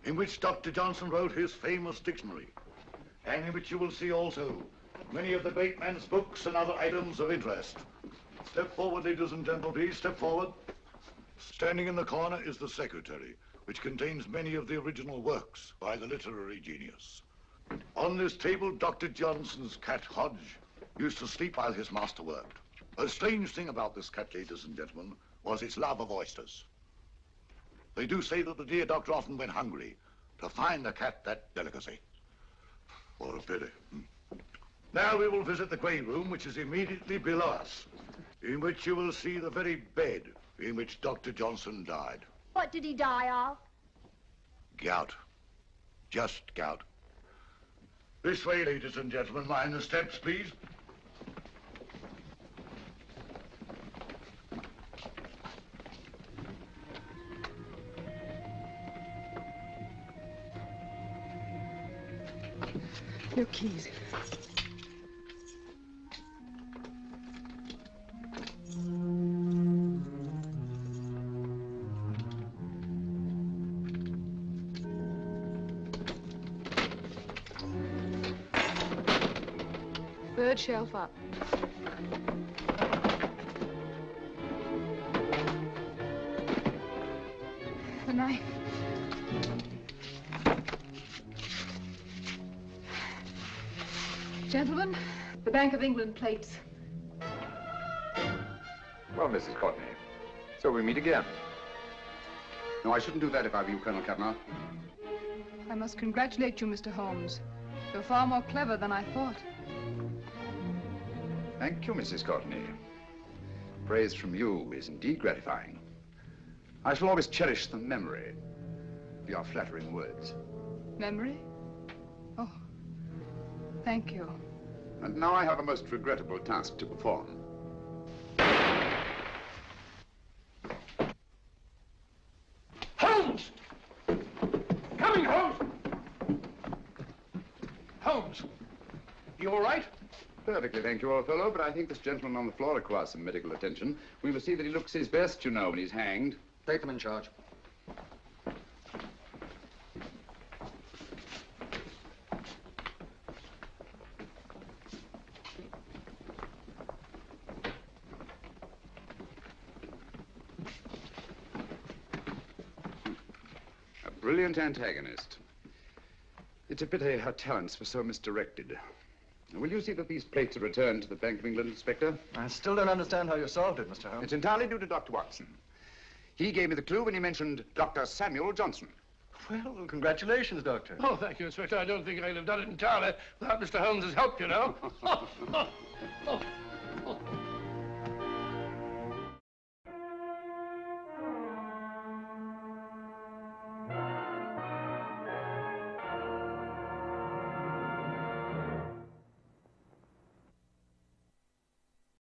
in which Dr. Johnson wrote his famous dictionary, and in which you will see also many of the great man's books and other items of interest. Step forward, ladies and gentlemen, please, step forward. Standing in the corner is the secretary, which contains many of the original works by the literary genius. On this table, Dr. Johnson's cat, Hodge, used to sleep while his master worked. A strange thing about this cat, ladies and gentlemen, was its love of oysters. They do say that the dear doctor often went hungry to find the cat that delicacy. What a pity. Now we will visit the grey room, which is immediately below us, in which you will see the very bed in which Dr. Johnson died.
What did he die of?
Gout. Just gout. This way, ladies and gentlemen. Mind the steps, please.
No keys.
Third shelf up. The knife. Gentlemen, the Bank of England plates.
Well, Mrs. Courtney, so we meet again. No, I shouldn't do that if I were you, Colonel Kavanaugh.
I must congratulate you, Mr. Holmes. You're far more clever than I thought.
Thank you, Mrs. Courtney. Praise from you is indeed gratifying. I shall always cherish the memory of your flattering words.
Memory? Oh, thank you.
And now I have a most regrettable task to perform.
Holmes! Coming, Holmes! Holmes, you all right?
Perfectly, thank you, old fellow, but I think this gentleman on the floor requires some medical attention. We must see that he looks his best, you know, when he's hanged.
Take them in charge.
A brilliant antagonist. It's a pity her talents were so misdirected. Will you see that these plates are returned to the Bank of England, Inspector?
I still don't understand how you solved it, Mr. Holmes.
It's entirely due to Dr. Watson. He gave me the clue when he mentioned Dr. Samuel Johnson.
Well, congratulations, Doctor.
Oh, thank you, Inspector. I don't think I'd have done it entirely without Mr. Holmes' help, you know.